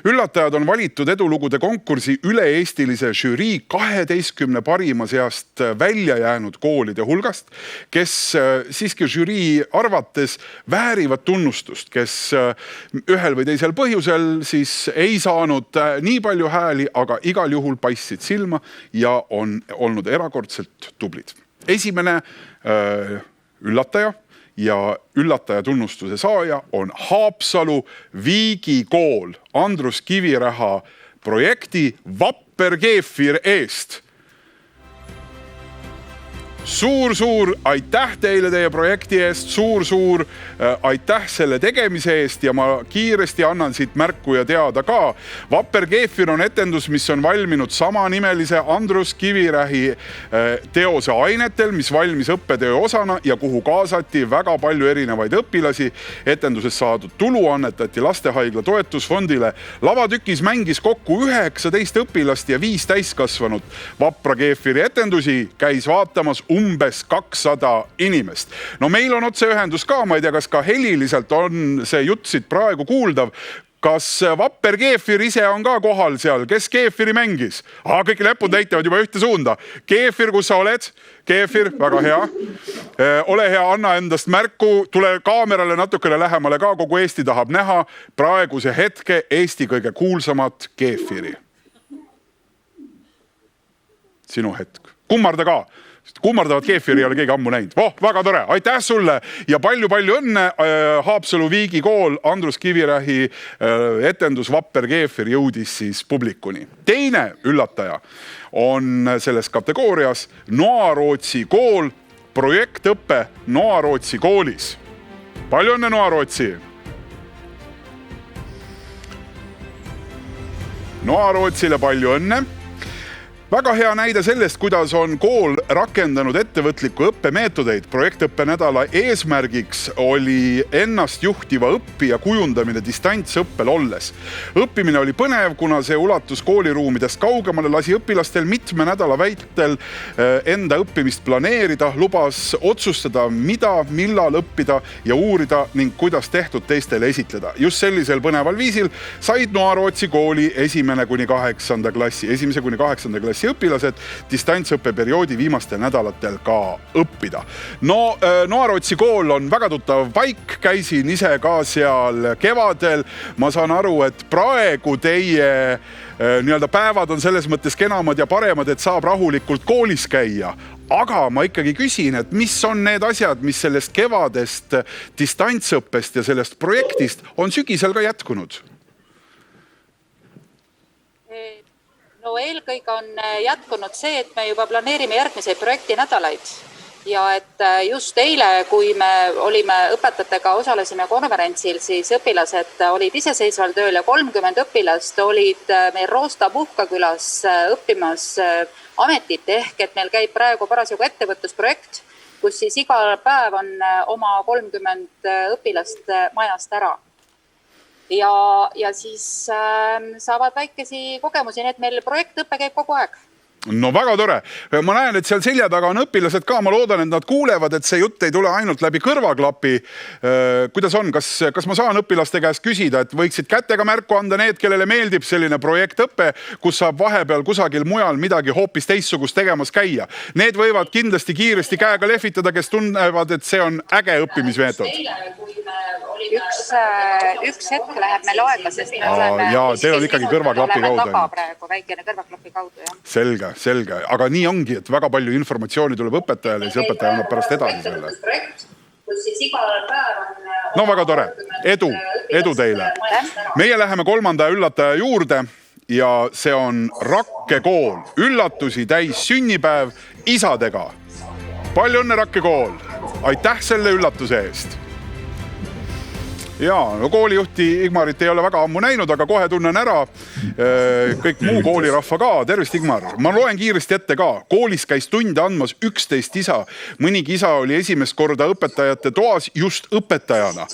Üllatajad on valitud edulugude konkursi üle-eestilise žürii 12 parima seast välja jäänud koolide hulgast, kes siiski žürii arvates väärivad tunnustust, kes ühel või teisel põhjusel siis ei saanud nii palju hääli, aga igal juhul paistsid silma ja on olnud erakordselt tublid. Esimene üllataja ja üllataja tunnustuse saaja on Haapsalu Viigi kool Andrus Kiviräha projekti Vapper Keefir eest. Suur aitäh teile teie projekti eest, suur aitäh selle tegemise eest ja ma kiiresti annan siit märku ja teada ka. Vapper Keefir on etendus, mis on valminud samanimelise Andrus Kivirähi teose ainetel, mis valmis õppetöö osana ja kuhu kaasati väga palju erinevaid õpilasi. Etenduses saadud tulu annetati Lastehaigla toetusfondile. Lavatükis mängis kokku 19 õpilast ja 5 täiskasvanut. Vapra Keefiri etendusi käis vaatamas umbes 200 inimest. No meil on otseühendus ka, ma ei tea, kas ka heliliselt on see jutt siit praegu kuuldav. Kas Vapper Keefir ise on ka kohal seal? Kes Keefiri mängis? Kõik näpud näitavad juba ühte suunda. Keefir, kus sa oled? Keefir, väga hea. Ole hea, anna endast märku. Tule kaamerale natukene lähemale ka, kogu Eesti tahab näha praeguse hetke Eesti kõige kuulsamat Keefiri. Sinu hetk. Kummarda ka. Kummardavat Keefiri ei ole keegi ammu näinud. Väga tore, aitäh sulle ja palju õnne. Haapsalu Viigi kool Andrus Kivirähi etendus Vapper Keefir jõudis siis publikuni. Teine üllataja on selles kategoorias Noarootsi kool, projektõppe Noarootsi koolis. Palju õnne, Noarootsi! Noa-Rootsile palju õnne! Väga hea näide sellest, kuidas on kool rakendanud ettevõtliku õppemeetodeid. Projektõppenädala eesmärgiks oli ennast juhtiva õppija kujundamine distantsõppel olles. Õppimine oli põnev, kuna see ulatus kooliruumidest kaugemale, lasi õpilastel mitme nädala vältel enda õppimist planeerida, lubas otsustada, mida, millal õppida ja uurida ning kuidas tehtud teistele esitleda. Just sellisel põneval viisil said Noa-Rootsi kooli 1. kuni 8. klassi õpilased distantsõppeperioodi viimastel nädalatel ka õppida. Noa-Rootsi kool on väga tuttav paik, käisin ise ka seal kevadel. Ma saan aru, et praegu teie päevad on selles mõttes kenamad ja paremad, et saab rahulikult koolis käia. Aga ma ikkagi küsin, et mis on need asjad, mis sellest kevadest distantsõppest ja sellest projektist on sügisel ka jätkunud? No eelkõige on jätkunud see, et me juba planeerime järgmiseid projektinädalaid ja et just eile, kui me olime õpetajatega, osalesime konverentsil, siis õpilased olid iseseisval tööl ja 30 õpilast olid meil Roosta Puhkakülas õppimas ametit ehk, et meil käib praegu parasjagu ettevõtlusprojekt, kus siis iga päev on oma 30 õpilast majast ära. Ja siis saavad väikesi kogemusi, nii et meil projektõppe käib kogu aeg. No väga tore. Ma näen, et seal selja taga on õpilased ka. Ma loodan, et nad kuulevad, et see jutt ei tule ainult läbi kõrvaklapi. Kuidas on? Kas ma saan õpilaste käest küsida, et võiksid kätega märku anda need, kellele meeldib selline projektõppe, kus saab vahepeal kusagil mujal midagi hoopis teistsugust tegemas käia? Need võivad kindlasti kiiresti käega lehvitada, kes tunnevad, et see on äge õppimismeetod. Üks hetk läheb meil aega, sest me oleme... Jaa, teil on ikkagi kõrvaklapi kaudu. Taga praegu, väikene kõrvaklapi kaudu, jah. Selge. Aga nii ongi, et väga palju informatsiooni tuleb õpetajale ja siis õpetaja annab pärast edasi selle. Kus siis igal päev on... No väga tore. Edu teile. Meie läheme 3. üllataja juurde ja see on Rakke kool. Üllatusi täis sünnipäev isadega. Palju õnne, Rakke kool. Aitäh selle üllatuse eest. Jaa, no koolijuhti Igmarit ei ole väga ammu näinud, aga kohe tunnen ära kõik muu koolirahva ka. Tervist, Igmar! Ma loen kiiresti ette ka. Koolis käis tunde andmas 11 isa. Mõnigi isa oli esimest korda õpetajate toas just õpetajana.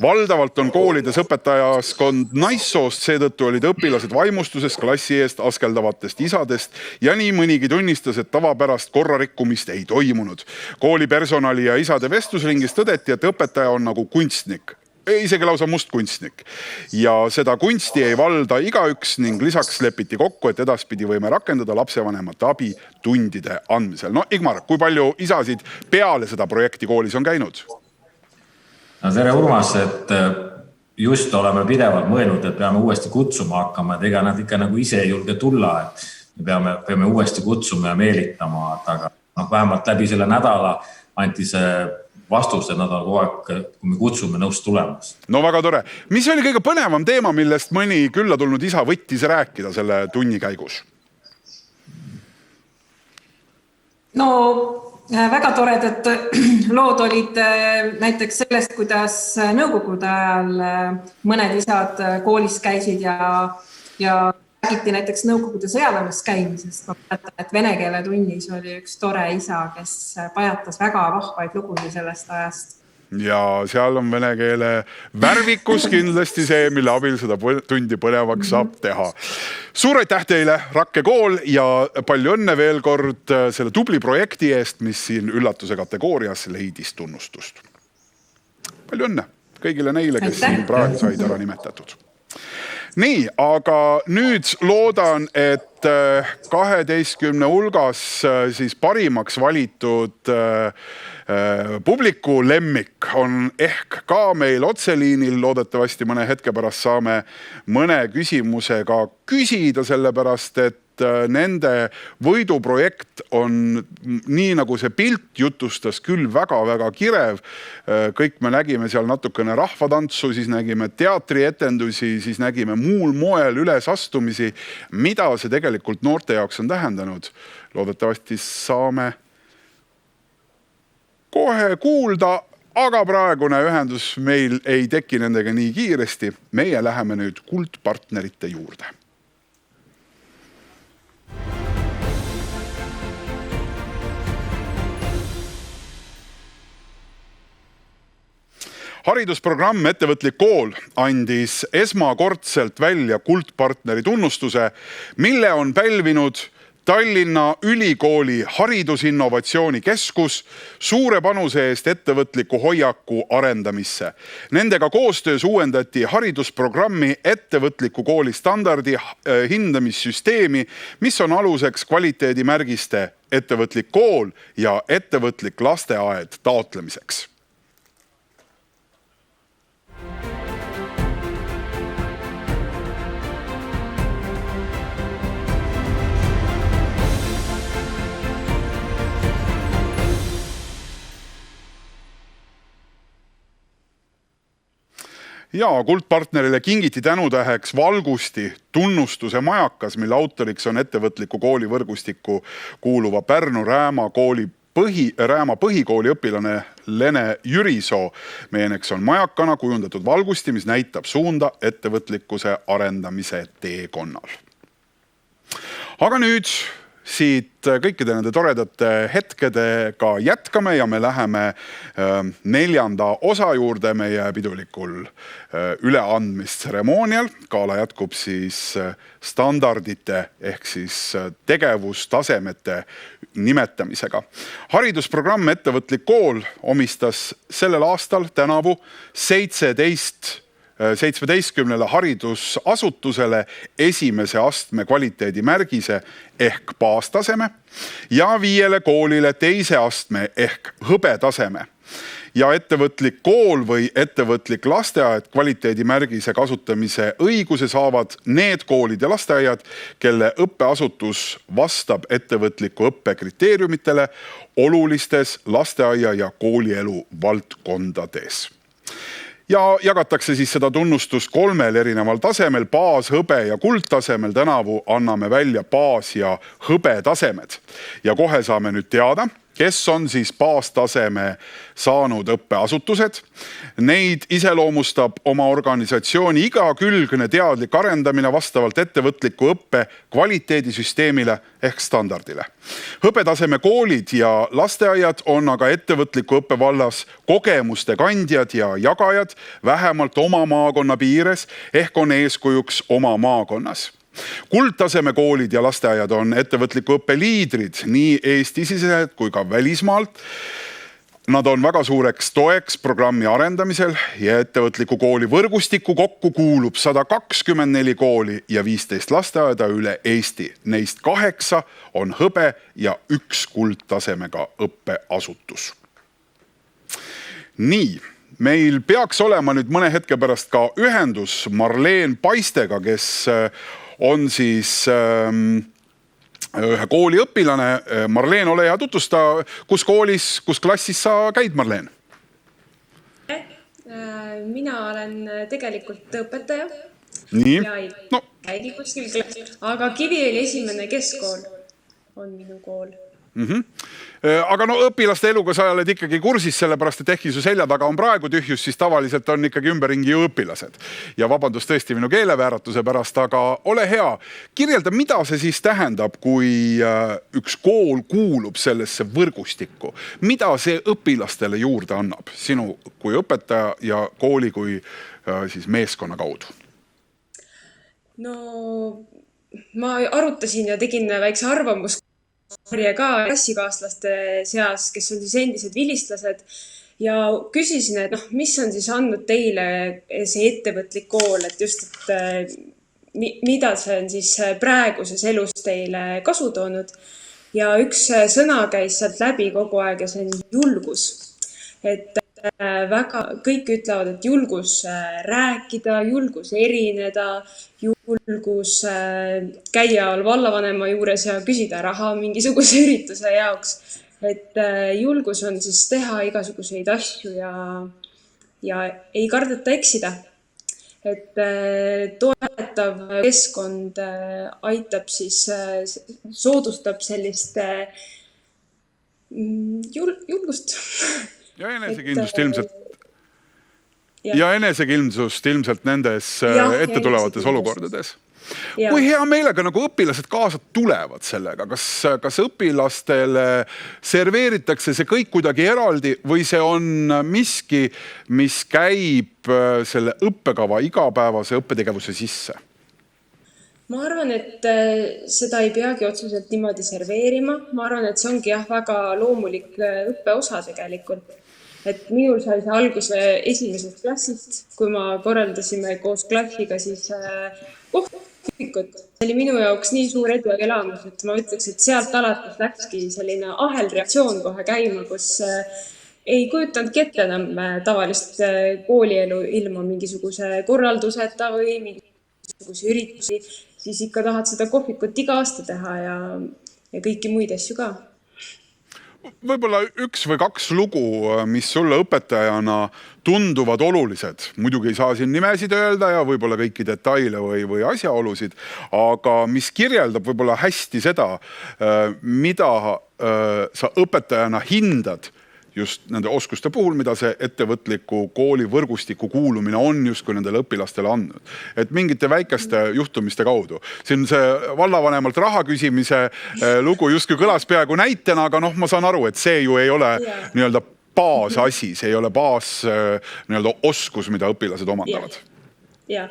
Valdavalt on koolides õpetajaskond naissoost, seetõttu olid õpilased vaimustusest klassi eest askeldavatest isadest ja nii mõnigi tunnistas, et tavapärast korrarikkumist ei toimunud. Kooli personali ja isade vestlusringis tõdeti, et õpetaja on nagu kunstnik. Isegi lausa mustkunstnik. Ja seda kunsti ei valda igaüks ning lisaks lepiti kokku, et edaspidi võime rakendada lapsevanemate abi tundide andmisel. No Igmar, kui palju isasid peale seda projekti koolis on käinud? No tere, Urmas, et just oleme pidevalt mõelnud, et peame uuesti kutsuma hakkama, et ega nad ikka nagu ise ei julge tulla, et me peame uuesti kutsuma ja meelitama, aga vähemalt läbi selle nädala anti see vastus, et nad on kogu aeg, kui me kutsume nõus tulemas. No väga tore. Mis oli kõige põnevam teema, millest mõni külla tulnud isa võttis rääkida selle tunni käigus? No väga toredad lood olid näiteks sellest, kuidas nõukogude ajal mõned isad koolis käisid ja räägiti näiteks nõukogude sõjaväemas käimisest. Ma mäletan, et vene keele tunnis oli üks tore isa, kes pajatas väga vahvaid lugusid sellest ajast. Ja seal on vene keele värvikus kindlasti see, mille abil seda tundi põnevaks saab teha. Suur aitäh teile, Rakke kool, ja palju õnne veel kord selle tubli projekti eest, mis siin üllatuse kategoorias leidis tunnustust. Palju õnne kõigile neile, kes siin praegu said ära nimetatud. Nii, aga nüüd loodan, et 12 hulgas siis parimaks valitud publiku lemmik on ehk ka meil otseliinil. Loodetavasti mõne hetke pärast saame mõne küsimusega küsida, sellepärast, et nende võiduprojekt on nii, nagu see pilt jutustas, küll väga-väga kirev. Kõik me nägime seal natukene rahvatantsu, siis nägime teatrietendusi, siis nägime muul moel ülesastumisi, mida see tegelikult noorte jaoks on tähendanud. Loodetavasti saame kohe kuulda, aga praegune ühendus meil ei teki nendega nii kiiresti. Meie läheme nüüd kuldpartnerite juurde. Haridusprogramm Ettevõtlik kool andis esmakordselt välja kuldpartneri tunnustuse, mille on pälvinud Tallinna Ülikooli Haridusinnovatsiooni Keskus suure panuse eest ettevõtliku hoiaku arendamisse. Nendega koostöös uuendati haridusprogrammi ettevõtliku kooli standardi hindamissüsteemi, mis on aluseks kvaliteedimärgiste ettevõtlik kool ja ettevõtlik lasteaed taotlemiseks. Ja kuldpartnerile kingiti tänutäheks valgusti tunnustuse majakas, mille autoriks on ettevõtliku kooli võrgustikku kuuluva Pärnu Rääma põhikooli õpilane Lene Jürisoo. Meeneks on majakana kujundatud valgusti, mis näitab suunda ettevõtlikkuse arendamise teekonnal. Aga nüüd siit kõikide nende toredate hetkedega jätkame ja me läheme 4. osa juurde meie pidulikul üleandmistseremoonial. Gala jätkub siis standardite ehk siis tegevustasemete nimetamisega. Haridusprogramm Ettevõtlik kool omistas sellel aastal tänavu 17 haridusasutusele esimese astme kvaliteedimärgise ehk baastaseme ja 5 koolile teise astme ehk hõbetaseme. Ja ettevõtlik kool või ettevõtlik lasteaed kvaliteedimärgise kasutamise õiguse saavad need koolid ja lasteaiad, kelle õppeasutus vastab ettevõtliku õppe kriteeriumitele olulistes lasteaia ja koolielu valdkondades. Ja jagatakse siis seda tunnustust 3 erineval tasemel, baas, hõbe ja kuldtasemel. Tänavu anname välja baas- ja hõbetasemed. Ja kohe saame nüüd teada, kes on siis baastaseme saanud õppeasutused. Neid iseloomustab oma organisatsiooni igakülgne teadlik arendamine vastavalt ettevõtliku õppe kvaliteedisüsteemile ehk standardile. Hõbetaseme koolid ja lasteaiad on aga ettevõtliku õppe vallas kogemuste kandjad ja jagajad vähemalt oma maakonna piires ehk on eeskujuks oma maakonnas. Kuldtaseme koolid ja lasteaiad on ettevõtliku õppe liidrid nii Eesti-siseselt kui ka välismaalt. Nad on väga suureks toeks programmi arendamisel ja ettevõtliku kooli võrgustikku kokku kuulub 124 kooli ja 15 lasteaeda üle Eesti. Neist 8 on hõbe ja 1 kuldtasemega õppeasutus. Nii. Meil peaks olema nüüd mõne hetke pärast ka ühendus Marleen Paistega, kes on siis ühe kooli õpilane. Marleen, ole hea, tutvusta, kus koolis, kus klassis sa käid, Marleen? Mina olen tegelikult õpetaja. Nii. Ja käidi kuskil klassis. Aga Kiviõli esimene keskkool on minu kool. Aga no õpilaste eluga sa oled ikkagi kursis, sellepärast et ehkki su selja taga on praegu tühjus, siis tavaliselt on ikkagi ümberringi ju õpilased. Ja vabandust tõesti minu keelevääratuse pärast, aga ole hea, kirjelda, mida see siis tähendab, kui üks kool kuulub sellesse võrgustikku. Mida see õpilastele juurde annab sinu kui õpetaja ja kooli kui siis meeskonna kaudu? No ma arutasin ja tegin väikse arvamus ka klassikaaslaste seas, kes on siis endised vilistlased ja küsisin, et mis on siis andnud teile see ettevõtlik kool, et just, et mida see on siis praeguses elus teile kasu toonud. Ja üks sõna käis sealt läbi kogu aeg ja see on julgus. Et kõik ütlevad, et julgus rääkida, julgus erineda, julgus käia vallavanema juures ja küsida raha mingisuguse ürituse jaoks. Et julgus on siis teha igasuguseid asju ja ei kardeta eksida. Et toetav keskkond aitab siis, soodustab sellist julgust. Ja enesekindlust ilmselt. Ja enesekindlust ilmselt nendes ette tulevates olukordades. Kui hea meelega nagu õpilased kaasa tulevad sellega? Kas õpilastele serveeritakse see kõik kuidagi eraldi või see on miski, mis käib selle õppekava igapäevase õppetegevuse sisse? Ma arvan, et seda ei peagi otseselt niimoodi serveerima. Ma arvan, et see ongi väga loomulik õppeosa tegelikult. Et minul sai see alguse esimesest klassist, kui ma korraldasime koos klassiga siis kohvikut. See oli minu jaoks nii suur edu ja elamus, et ma ütleks, et sealt alates läkski selline ahelreaktsioon kohe käima, kus ei kujutanudki ette enam tavalist koolielu ilma mingisuguse korralduseta või mingisuguse üritusi, siis ikka tahad seda kohvikut iga aasta teha ja kõiki muid asju ka. Võib-olla 1 või 2 lugu, mis sulle õpetajana tunduvad olulised. Muidugi ei saa siin nimesid öelda ja võib-olla kõiki detaile või asjaolusid, aga mis kirjeldab võib-olla hästi seda, mida sa õpetajana hindad just nende oskuste puhul, mida see ettevõtliku kooli võrgustiku kuulumine on justkui nendele õpilastele andnud. Et mingite väikeste juhtumiste kaudu. Siin see vallavanemalt raha küsimise lugu justkui kõlas peaaegu näitena, aga ma saan aru, et see ju ei ole nii-öelda baasasi, see ei ole baas nii-öelda oskus, mida õpilased omandavad. Ja.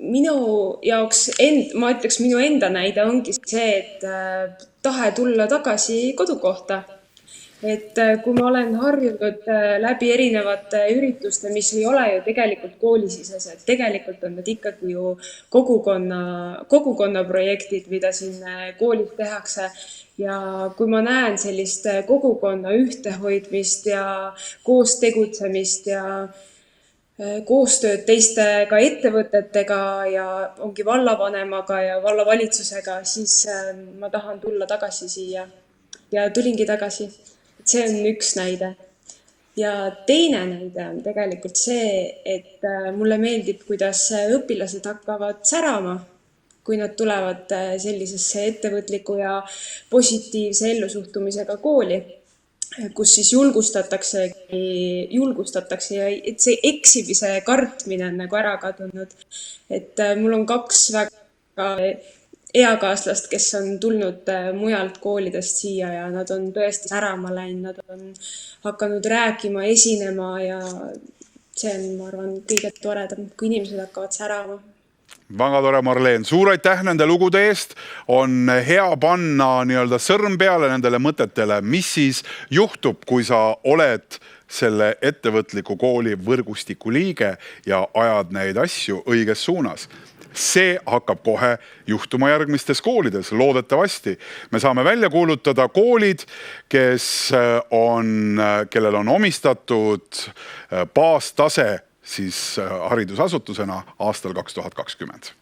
Minu jaoks, ma ütleks, minu enda näide ongi see, et tahe tulla tagasi kodukohta. Et kui ma olen harjunud läbi erinevate ürituste, mis ei ole ju tegelikult koolisisesed, tegelikult on need ikkagi ju kogukonna projektid, mida siin koolis tehakse. Ja kui ma näen sellist kogukonna ühtehoidmist ja koos tegutsemist ja koostööd teistega ettevõtetega ja ongi vallavanemaga ja vallavalitsusega, siis ma tahan tulla tagasi siia ja tulingi tagasi. See on üks näide. Ja teine näide on tegelikult see, et mulle meeldib, kuidas õpilased hakkavad särama, kui nad tulevad sellisesse ettevõtliku ja positiivse ellusuhtumisega kooli, kus siis julgustatakse ja et see eksimise kartmine on nagu ära kadunud. Et mul on 2 väga eakaaslast, kes on tulnud mujalt koolidest siia ja nad on tõesti särama läinud, nad on hakanud rääkima, esinema ja see on, ma arvan, kõige toredam, kui inimesed hakkavad särama. Väga tore, Marleen. Suur aitäh nende lugude eest. On hea panna nii-öelda sõrm peale nendele mõtetele, mis siis juhtub, kui sa oled selle ettevõtliku kooli võrgustiku liige ja ajad neid asju õiges suunas. See hakkab kohe juhtuma järgmistes koolides, loodetavasti. Me saame välja kuulutada koolid, kellel on omistatud baastase siis haridusasutusena aastal 2020.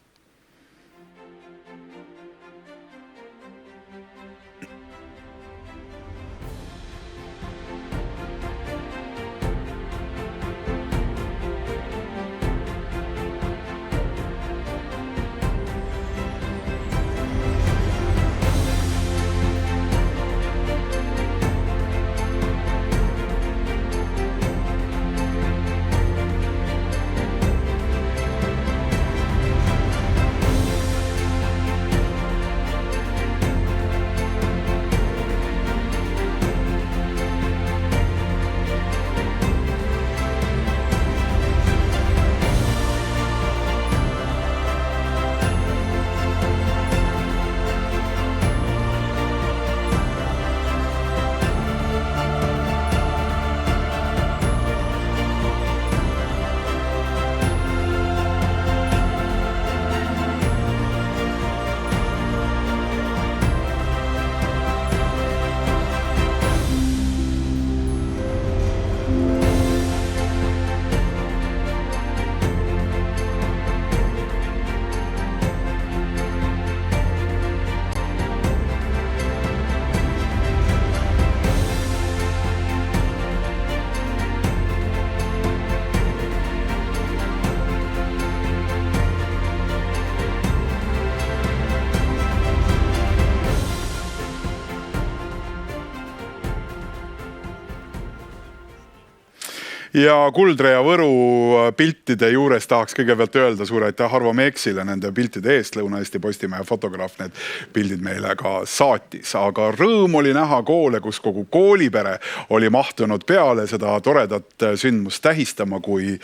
Ja Kuldre ja Võru piltide juures tahaks kõigepealt öelda suur aitäh Harvo Meeksile nende piltide eest. Lõuna-Eesti Postimehe fotograaf need pildid meile ka saatis. Aga rõõm oli näha koole, kus kogu koolipere oli mahtunud peale seda toredat sündmust tähistama, kui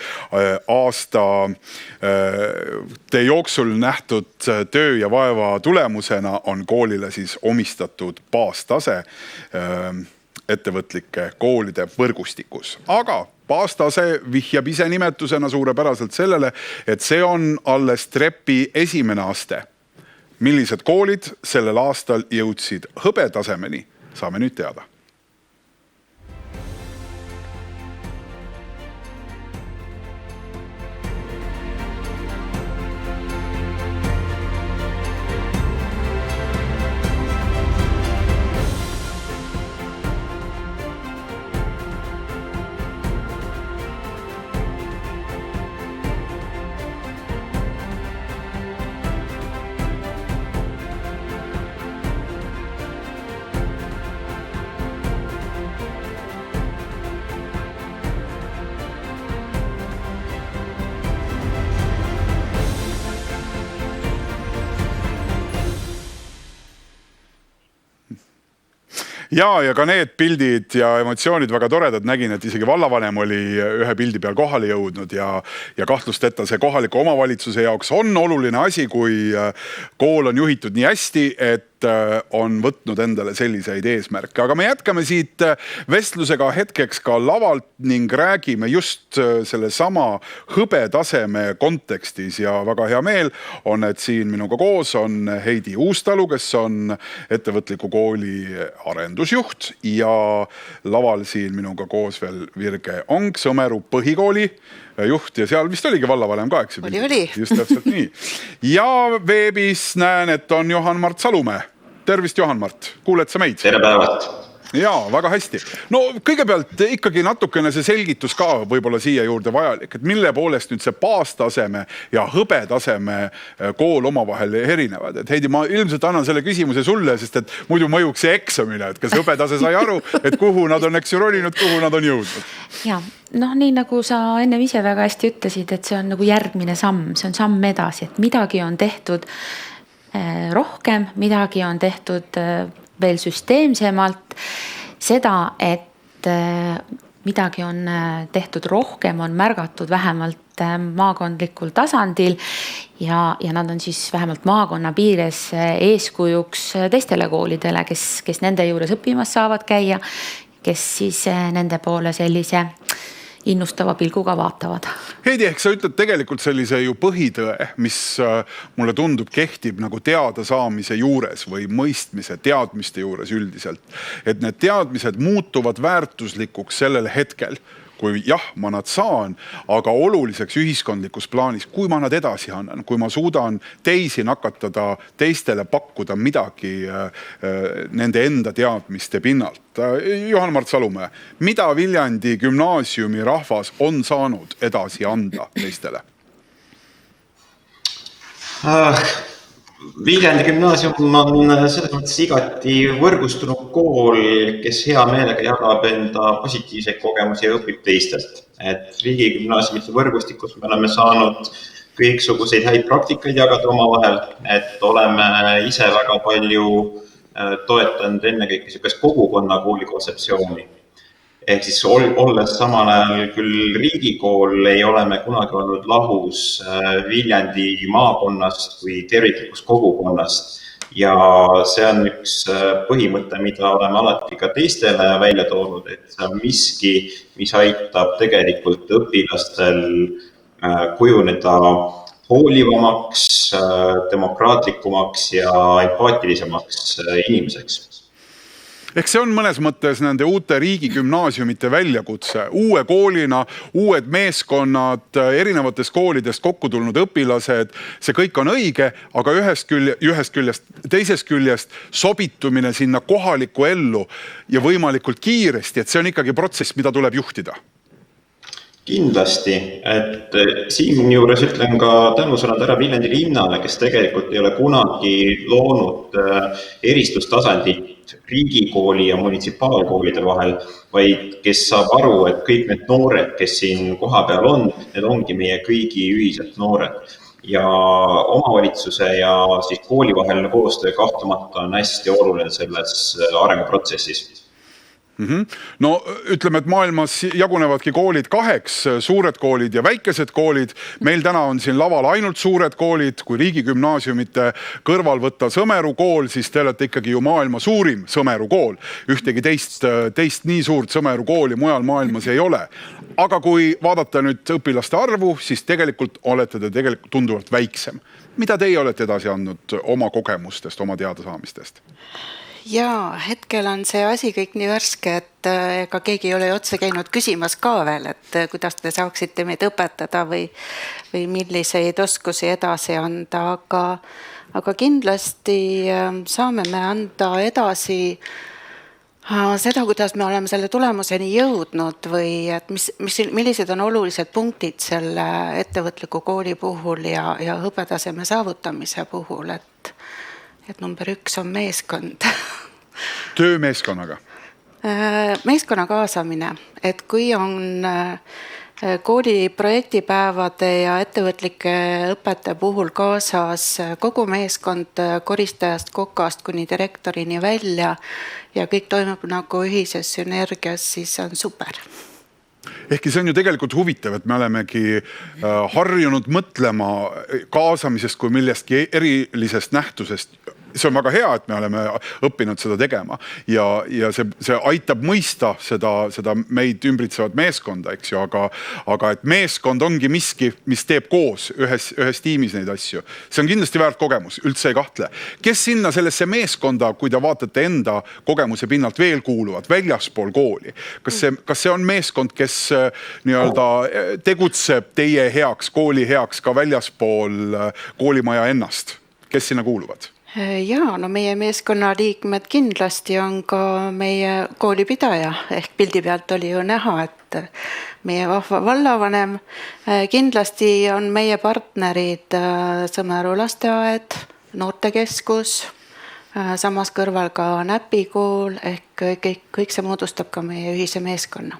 aasta jooksul nähtud töö ja vaeva tulemusena on koolile siis omistatud baastase ettevõtlike koolide võrgustikus. Aga baastase vihjab ise nimetusena suurepäraselt sellele, et see on alles trepi esimene aste. Millised koolid sellel aastal jõudsid hõbetasemeni, saame nüüd teada. Ja ka need pildid ja emotsioonid väga toredad. Nägin, et isegi vallavanem oli ühe pildi peal kohale jõudnud ja kahtlusteta see kohaliku omavalitsuse jaoks on oluline asi, kui kool on juhitud nii hästi, et on võtnud endale selliseid eesmärke. Aga me jätkame siit vestlusega hetkeks ka lavalt ning räägime just selle sama hõbetaseme kontekstis ja väga hea meel on, et siin minuga koos on Heidi Uustalu, kes on ettevõtliku kooli arendusjuht ja laval siin minuga koos veel Virge Ong, Sõmeru põhikooli juht ja seal vist oligi vallavanem ka, eks? Oli. Just täpselt nii. Ja veebis näen, et on Johan-Mart Salumäe. Tervist, Johan-Mart. Kuuled sa meid? Tere päevat! Jaa, väga hästi. No kõigepealt ikkagi natukene see selgitus ka võib-olla siia juurde vajalik, et mille poolest nüüd see baastaseme ja hõbetaseme kool omavahel erinevad. Et Heidi, ma ilmselt annan selle küsimuse sulle, sest et muidu mõjuks see eksamile, et kas hõbetase sai aru, et kuhu nad on roninud, kuhu nad on jõudnud. Ja, nii nagu sa enne ise väga hästi ütlesid, et see on nagu järgmine samm, see on samm edasi, et midagi on tehtud rohkem, midagi on tehtud veel süsteemsemalt. Seda, et midagi on tehtud rohkem, on märgatud vähemalt maakondlikul tasandil ja nad on siis vähemalt maakonna piires eeskujuks teistele koolidele, kes nende juures õppimas saavad käia, kes siis nende poole sellise innustava pilguga vaatavad. Heidi, ehk sa ütled tegelikult sellise ju põhitõe, mis mulle tundub kehtib nagu teada saamise juures või mõistmise, teadmiste juures üldiselt. Et need teadmised muutuvad väärtuslikuks sellel hetkel, kui jah, ma nad saan, aga oluliseks ühiskondlikus plaanis, kui ma nad edasi annan, kui ma suudan teisi nakatada, teistele pakkuda midagi nende enda teadmiste pinnalt. Johan-Mart Salumäe, mida Viljandi gümnaasiumi rahvas on saanud edasi anda teistele? Viljandi gümnaasium on selles mõttes igati võrgustunud kool, kes hea meelega jagab enda positiivseid kogemusi ja õpib teistelt. Et riigigümnaasiumite võrgustikus me oleme saanud kõiksuguseid häid praktikaid jagada omavahel, et oleme ise väga palju toetanud ennekõike sellist kogukonna kooli kontseptsiooni. Ehk siis olles samal ajal küll riigikool, ei ole me kunagi olnud lahus Viljandi maakonnast või terviklikust kogukonnast. Ja see on üks põhimõte, mida oleme alati ka teistele välja toonud, et see on miski, mis aitab tegelikult õpilastel kujuneda hoolivamaks, demokraatlikumaks ja empaatilisemaks inimeseks. Ehk see on mõnes mõttes nende uute riigigümnaasiumite väljakutse. Uue koolina, uued meeskonnad, erinevatest koolidest kokku tulnud õpilased, see kõik on õige, aga ühest küljest, teisest küljest sobitumine sinna kohalikku ellu ja võimalikult kiiresti, et see on ikkagi protsess, mida tuleb juhtida. Kindlasti, et siin juures ütlen ka tänusõnad ära Viljandi linnale, kes tegelikult ei ole kunagi loonud eristustasandit ainult riigikooli ja munitsipaalkoolide vahel, vaid kes saab aru, et kõik need noored, kes siin koha peal on, need ongi meie kõigi ühised noored. Ja omavalitsuse ja siis kooli vaheline koostöö kahtlemata on hästi oluline selles arenguprotsessis. No ütleme, et maailmas jagunevadki koolid kaheks, suured koolid ja väikesed koolid. Meil täna on siin laval ainult suured koolid, kui riigigümnaasiumite kõrval võtta Sõmeru kool, siis te olete ikkagi ju maailma suurim Sõmeru kool. Ühtegi teist nii suurt Sõmeru kooli mujal maailmas ei ole. Aga kui vaadata nüüd õpilaste arvu, siis tegelikult olete te tegelikult tunduvalt väiksem. Mida teie olete edasi andnud oma kogemustest, oma teadasaamistest? Jaa, hetkel on see asi kõik nii värske, et ega keegi ei ole otse käinud küsimas ka veel, et kuidas te saaksite meid õpetada või milliseid oskusi edasi anda, aga kindlasti saame me anda edasi seda, kuidas me oleme selle tulemuseni jõudnud või et millised on olulised punktid selle ettevõtliku kooli puhul ja õpetaseme saavutamise puhul, et number 1 on meeskond. Töö meeskonnaga? Meeskonna kaasamine, et kui on kooli projektipäevade ja ettevõtlike õpete puhul kaasas kogu meeskond koristajast, kokast kuni direktorini välja ja kõik toimub nagu ühises sünergias, siis on super. Ehkki see on ju tegelikult huvitav, et me olemegi harjunud mõtlema kaasamisest kui millestki erilisest nähtusest. See on väga hea, et me oleme õppinud seda tegema ja see aitab mõista seda meid ümbritsevat meeskonda, eks ju, aga et meeskond ongi miski, mis teeb koos ühes tiimis neid asju. See on kindlasti väärt kogemus, üldse ei kahtle. Kes sinna sellesse meeskonda, kui te vaatate enda kogemuse pinnalt veel kuuluvad, väljaspool kooli? Kas see on meeskond, kes nii-öelda tegutseb teie heaks, kooli heaks ka väljaspool koolimaja ennast? Kes sinna kuuluvad? Jaa, no meie meeskonna liikmed kindlasti on ka meie koolipidaja, ehk pildi pealt oli ju näha, et meie vahva vallavanem. Kindlasti on meie partnerid Sõmeru lasteaed, noortekeskus, samas kõrval ka Näpikool, ehk kõik see moodustab ka meie ühise meeskonna.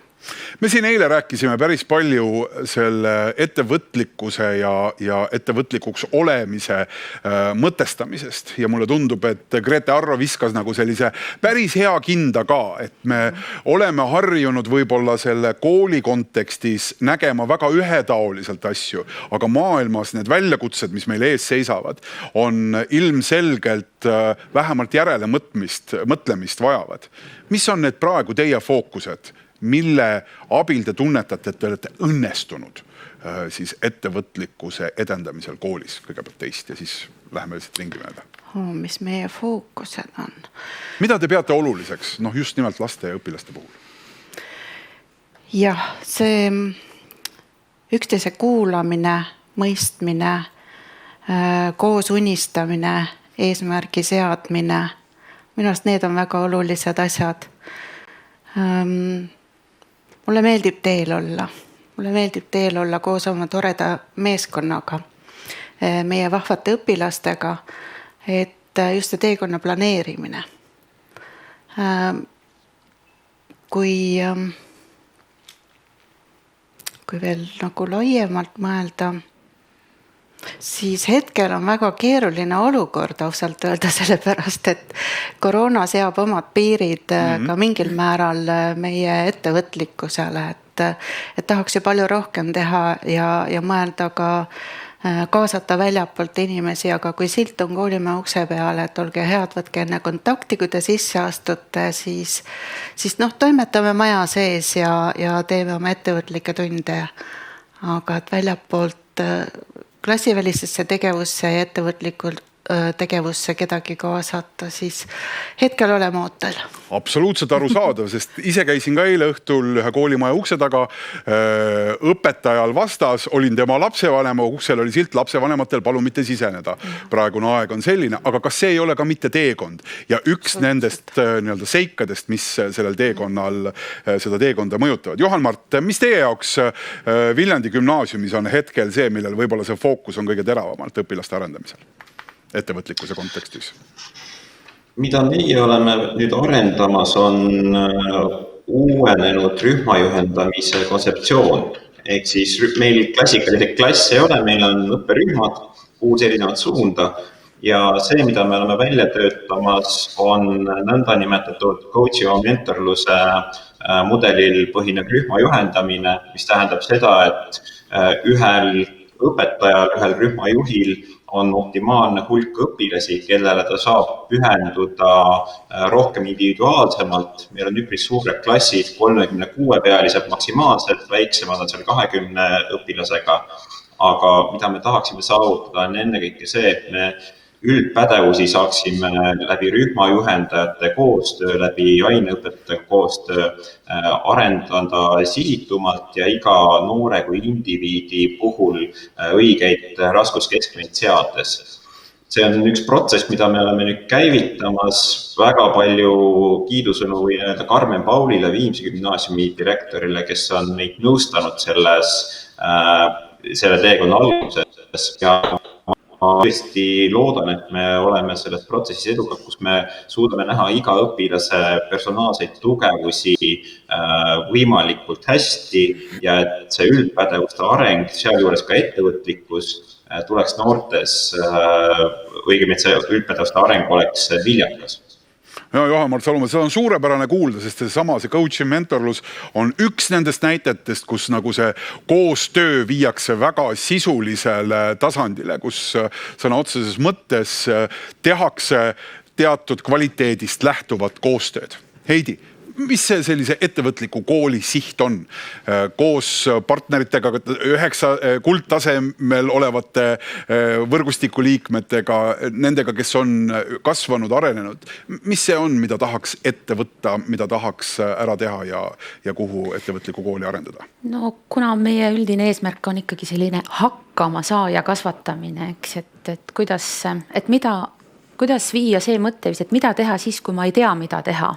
Me siin eile rääkisime päris palju selle ettevõtlikkuse ja ettevõtlikuks olemise mõtestamisest ja mulle tundub, et Grete Arro viskas nagu sellise päris hea kinda ka, et me oleme harjunud võib-olla selle kooli kontekstis nägema väga ühetaoliselt asju, aga maailmas need väljakutsed, mis meil ees seisavad, on ilmselgelt vähemalt järele mõtlemist vajavad. Mis on need praegu teie fookused? Mille abil te tunnetate, et te olete õnnestunud siis ettevõtlikkuse edendamisel koolis kõigepealt teist ja siis läheme lihtsalt ringi mööda? Mis meie fookused on? Mida te peate oluliseks, just nimelt laste ja õpilaste puhul? Jah, see üksteise kuulamine, mõistmine, koos unistamine, eesmärgi seadmine, minu arust need on väga olulised asjad. Mulle meeldib teel olla. Mulle meeldib teel olla koos oma toreda meeskonnaga, meie vahvate õpilastega, et just see teekonna planeerimine. Kui veel nagu laiemalt mõelda, siis hetkel on väga keeruline olukord ausalt öelda sellepärast, et koroona seab omad piirid ka mingil määral meie ettevõtlikkusele, et tahaks ju palju rohkem teha ja mõelda ka kaasata väljapoolt inimesi, aga kui silt on koolimaja ukse peale, et olge head, võtke enne kontakti, kui te sisse astute, siis toimetame maja sees ja teeme oma ettevõtlikke tunde, aga et väljapoolt klassivälisesse tegevusse ja ettevõtlikul tegevusse kedagi kaasata, siis hetkel oleme ootel. Absoluutselt arusaadav, sest ise käisin ka eile õhtul ühe koolimaja ukse taga õpetajal vastas, olin tema lapsevanema, uksel oli silt lapsevanematel, palun mitte siseneda. Praegune aeg on selline, aga kas see ei ole ka mitte teekond? Ja üks nendest seikadest, mis sellel teekonnal seda teekonda mõjutavad. Johan-Mart, mis teie jaoks Viljandi gümnaasiumis on hetkel see, millel võib-olla see fookus on kõige teravamalt õpilaste arendamisel? Ettevõtlikkuse kontekstis? mida meie oleme nüüd arendamas, on uuenenud rühmajuhendamise kontseptsioon. Ehk siis meil klassikaliselt klasse ei ole, meil on õpperühmad, 6 erinevat suunda ja see, mida me oleme välja töötamas, on nõndanimetatud coach'i ja mentorluse mudelil põhinev rühmajuhendamine, mis tähendab seda, et ühel õpetajal, ühel rühmajuhil on optimaalne hulk õpilasi, kellele ta saab pühenduda rohkem individuaalsemalt. Meil on üpris suured klassid, 36-pealised maksimaalselt, väiksemad on seal 20 õpilasega. Aga mida me tahaksime saavutada on ennekõike see, et me üldpädevusi saaksime läbi rühmajuhendajate koostöö, läbi aineõpetajate koostöö arendada sihitumalt ja iga noore kui indiviidi puhul õigeid raskuskeskmeid seades. See on üks protsess, mida me oleme nüüd käivitamas. Väga palju kiidusõnu või Karmen Paulile, Viimsi gümnaasiumi direktorile, kes on meid nõustanud selle teekonna alguses ja ma tõesti loodan, et me oleme selles protsessis edukad, kus me suudame näha iga õpilase personaalseid tugevusi võimalikult hästi ja et see üldpädevuste areng, sealjuures ka ettevõtlikkus tuleks noortes, õigemini see üldpädevuste areng oleks viljakas. Ja Johan-Mart Salumäe, see on suurepärane kuulda, sest see coach'i mentorlus on üks nendest näitetest, kus nagu see koostöö viiakse väga sisulisele tasandile, kus sõna otseses mõttes tehakse teatud kvaliteedist lähtuvat koostööd. Heidi, mis see sellise ettevõtliku kooli siht on? Koos partneritega, 9 kuldtasemel olevate võrgustiku liikmetega, nendega, kes on kasvanud, arenenud. Mis see on, mida tahaks ette võtta, mida tahaks ära teha ja kuhu ettevõtliku kooli arendada? No kuna meie üldine eesmärk on ikkagi selline hakkama saaja kasvatamine, eks, et kuidas viia see mõttevis, et mida teha siis, kui ma ei tea, mida teha.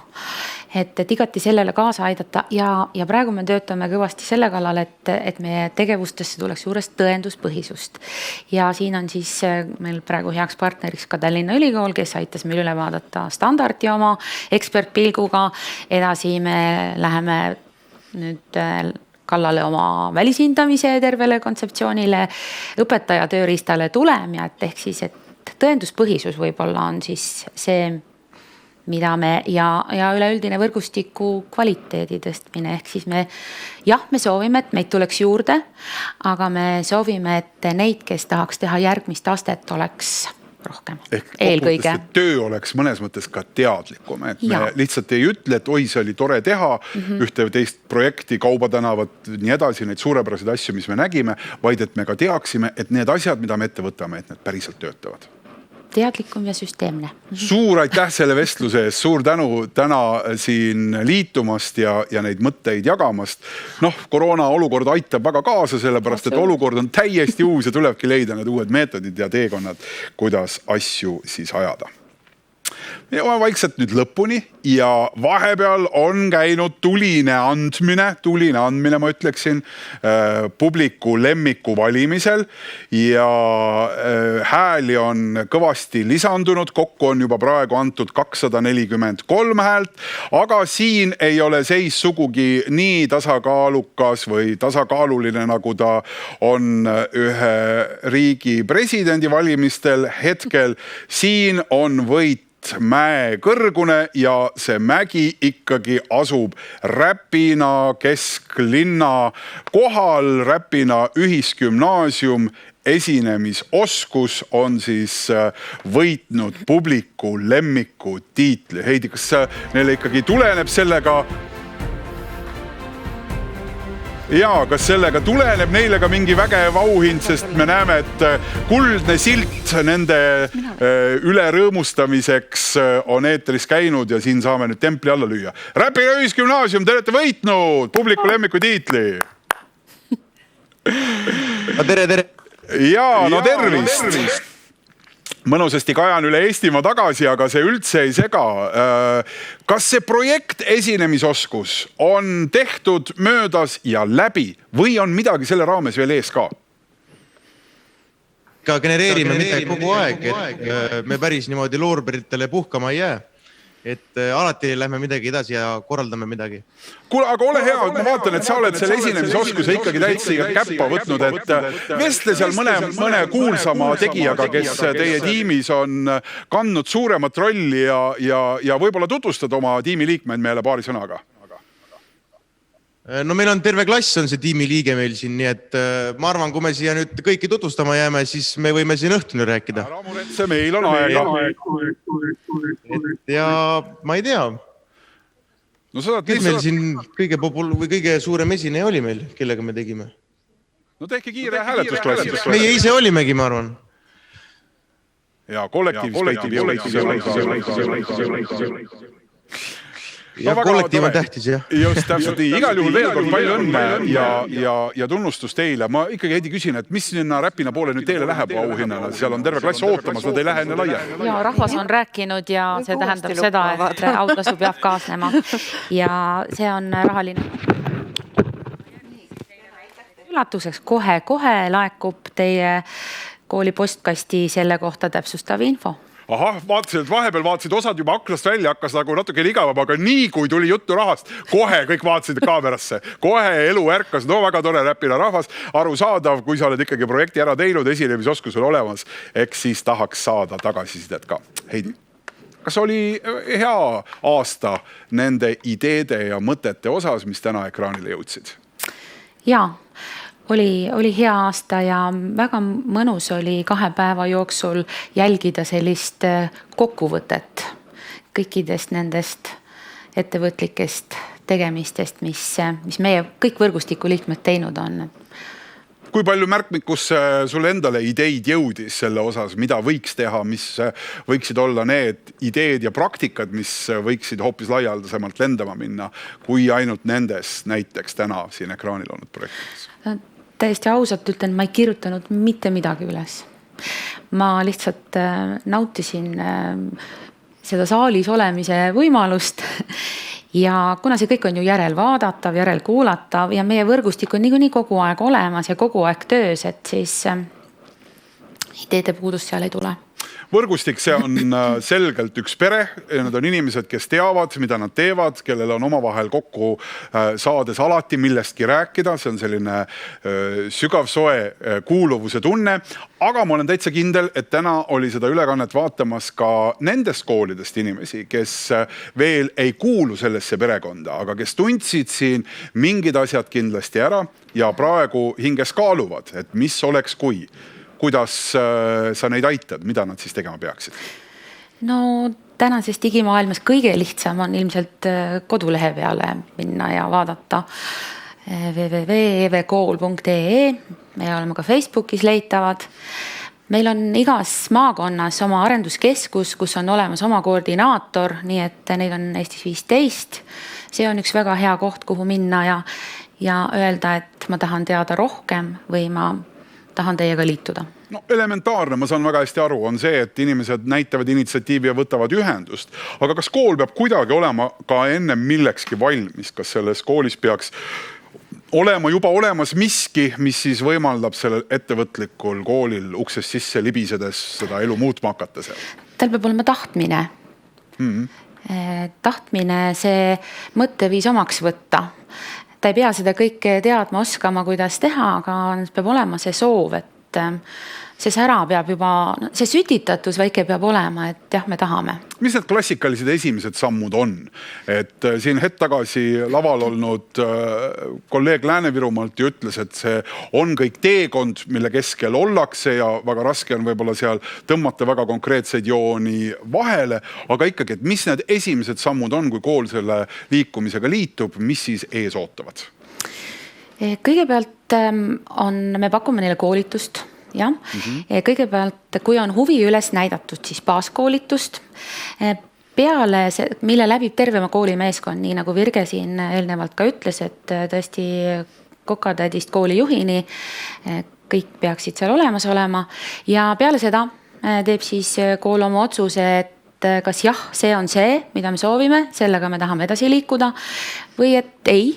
Et igati sellele kaasa aidata ja praegu me töötame kõvasti selle kallal, et meie tegevustesse tuleks juures tõenduspõhisust. Ja siin on siis meil praegu heaks partneriks ka Tallinna Ülikool, kes aitas meil üle vaadata standardi oma ekspertpilguga. Edasi me läheme nüüd kallale oma välishindamise tervele kontseptsioonile, õpetaja tööriistale tulem ja ehk siis, et tõenduspõhisus võib-olla on siis see, mida me ja üleüldine võrgustiku kvaliteedi tõstmine. Ehk siis me soovime, et meid tuleks juurde, aga me soovime, et neid, kes tahaks teha järgmist astet, oleks rohkem. Eelkõige. Töö oleks mõnes mõttes ka teadlikum, et me lihtsalt ei ütle, et oi, see oli tore teha ühte või teist projekti, Kaubatänavat, nii edasi, neid suurepäraseid asju, mis me nägime, vaid et me ka teaksime, et need asjad, mida me ette võtame, et need päriselt töötavad. Teadlikum ja süsteemne. Suur aitäh selle vestluse eest, suur tänu täna siin liitumast ja neid mõtteid jagamast. Koroona olukord aitab väga kaasa, sellepärast, et olukord on täiesti uus ja tulebki leida need uued meetodid ja teekonnad, kuidas asju siis ajada. Me jõuame vaikselt nüüd lõpuni ja vahepeal on käinud tuline andmine, ma ütleksin, publiku lemmiku valimisel ja hääli on kõvasti lisandunud, kokku on juba praegu antud 243 häält, aga siin ei ole seis sugugi nii tasakaalukas või tasakaaluline, nagu ta on ühe riigi presidendi valimistel hetkel. Siin on võit mäe kõrgune ja see mägi ikkagi asub Räpina kesklinna kohal. Räpina ühisgümnaasium esinemisoskus on siis võitnud publiku lemmiku tiitli. Heidi, kas neile ikkagi tuleneb sellega? Jaa, kas sellega tuleneb neile ka mingi vägev auhind, sest me näeme, et kuldne silt nende üle rõõmustamiseks on eetris käinud ja siin saame nüüd templi alla lüüa. Räpina ühisgümnaasium, te olete võitnud publiku lemmiku tiitli. Tere. Jaa, no tervist. Mõnusasti kajan üle Eestimaa tagasi, aga see üldse ei sega. Kas see projekt esinemisoskus on tehtud möödas ja läbi või on midagi selle raames veel ees ka? ikka genereerime midagi kogu aeg, et me päris niimoodi loorberitele puhkama ei jää. Et alati lähme midagi edasi ja korraldame midagi. Kuule, aga ole hea, ma vaatan, et sa oled selle esinemisoskuse ikkagi täitsa käppa võtnud, et vestle seal mõne kuulsama tegijaga, kes teie tiimis on kandnud suuremat rolli ja võib-olla tutvustad oma tiimiliikmeid meile paari sõnaga. No meil on terve klass on see tiimiliige meil siin, nii et ma arvan, kui me siia nüüd kõiki tutvustama jääme, siis me võime siin õhtuni rääkida. Ära muretse, meil on aega. Ja ma ei tea. No kes meil siin kõige suurem esineja oli meil, kellega me tegime? No tehke kiire hääletusklassis. Meie ise olimegi, ma arvan. Ja kollektiivis. Ja kollektiiv on tähtis, jah. Just täpselt nii. Igal juhul veel kord palju õnne ja tunnustus teile. Ma ikkagi Heidi küsin, et mis sinna Räpina poole nüüd teile läheb auhinnana? Seal on terve klass ootamas, nad ei lähe enne laia. Ja rahvas on rääkinud ja see tähendab seda, et autasu peab kaasnema. Ja see on rahaline. Üllatuseks kohe laekub teie kooli postkasti selle kohta täpsustav info. Ahah, vahepeal vaatasid osad juba aknast välja, hakkas nagu natuke ligavam, aga nii kui tuli juttu rahast, kohe kõik vaatasid kaamerasse. Kohe elu ärkas, no väga tore Räpina rahvas, arusaadav, kui sa oled ikkagi projekti ära teinud, esinemisoskusel olemas, eks siis tahaks saada tagasisidet ka. Heidi, kas oli hea aasta nende ideede ja mõtete osas, mis täna ekraanile jõudsid? Jaa. Oli hea aasta ja väga mõnus oli 2 päeva jooksul jälgida sellist kokkuvõtet kõikidest nendest ettevõtlikest tegemistest, mis meie kõik võrgustiku liikmed teinud on. Kui palju märkmikusse sul endale ideid jõudis selle osas, mida võiks teha, mis võiksid olla need ideed ja praktikad, mis võiksid hoopis laialdasemalt lendama minna, kui ainult nendes näiteks täna siin ekraanil olnud projektides? Täiesti ausalt ütlen, ma ei kirjutanud mitte midagi üles. Ma lihtsalt nautisin seda saalis olemise võimalust ja kuna see kõik on ju järel vaadatav, järel kuulatav ja meie võrgustik on niikuinii kogu aeg olemas ja kogu aeg töös, et siis ideede puudust seal ei tule. Võrgustik, see on selgelt üks pere, need on inimesed, kes teavad, mida nad teevad, kellel on omavahel kokku saades alati millestki rääkida, see on selline sügav soe kuuluvuse tunne, aga ma olen täitsa kindel, et täna oli seda ülekannet vaatamas ka nendest koolidest inimesi, kes veel ei kuulu sellesse perekonda, aga kes tundsid siin mingid asjad kindlasti ära ja praegu hinges kaaluvad, et mis oleks kui. Kuidas sa neid aitad, mida nad siis tegema peaksid? No tänases digimaailmas kõige lihtsam on ilmselt kodulehe peale minna ja vaadata www.evkool.ee. Me oleme ka Facebookis leitavad. Meil on igas maakonnas oma arenduskeskus, kus on olemas oma koordinaator, nii et neid on Eestis 15. See on üks väga hea koht, kuhu minna ja öelda, et ma tahan teada rohkem või ma tahan teiega liituda. No elementaarne, ma saan väga hästi aru, on see, et inimesed näitavad initsiatiivi ja võtavad ühendust. Aga kas kool peab kuidagi olema ka enne millekski valmis? Kas selles koolis peaks olema juba olemas miski, mis siis võimaldab sellel ettevõtlikul koolil uksest sisse libisedes seda elu muutma hakata seal? Tal peab olema tahtmine. Tahtmine see mõtteviis omaks võtta. Ta ei pea seda kõike teadma, oskama, kuidas teha, aga peab olema see soov, et see sära peab juba, see sütitatus väike peab olema, et jah, me tahame. Mis need klassikalised esimesed sammud on? Et siin hetk tagasi laval olnud kolleeg Lääne-Virumaalt ju ütles, et see on kõik teekond, mille keskel ollakse ja väga raske on võib-olla seal tõmmata väga konkreetseid jooni vahele, aga ikkagi, et mis need esimesed sammud on, kui kool selle liikumisega liitub, mis siis ees ootavad? Kõigepealt me pakume neile koolitust. Ja. Kõigepealt, kui on huvi üles näidatud, siis baaskoolitust. Peale, mille läbib tervema kooli meeskond, nii nagu Virge siin eelnevalt ka ütles, et tõesti kokatädist kooli juhini kõik peaksid seal olemas olema. Ja peale seda teeb siis kool oma otsuse, et kas jah, see on see, mida me soovime, sellega me tahame edasi liikuda või et ei,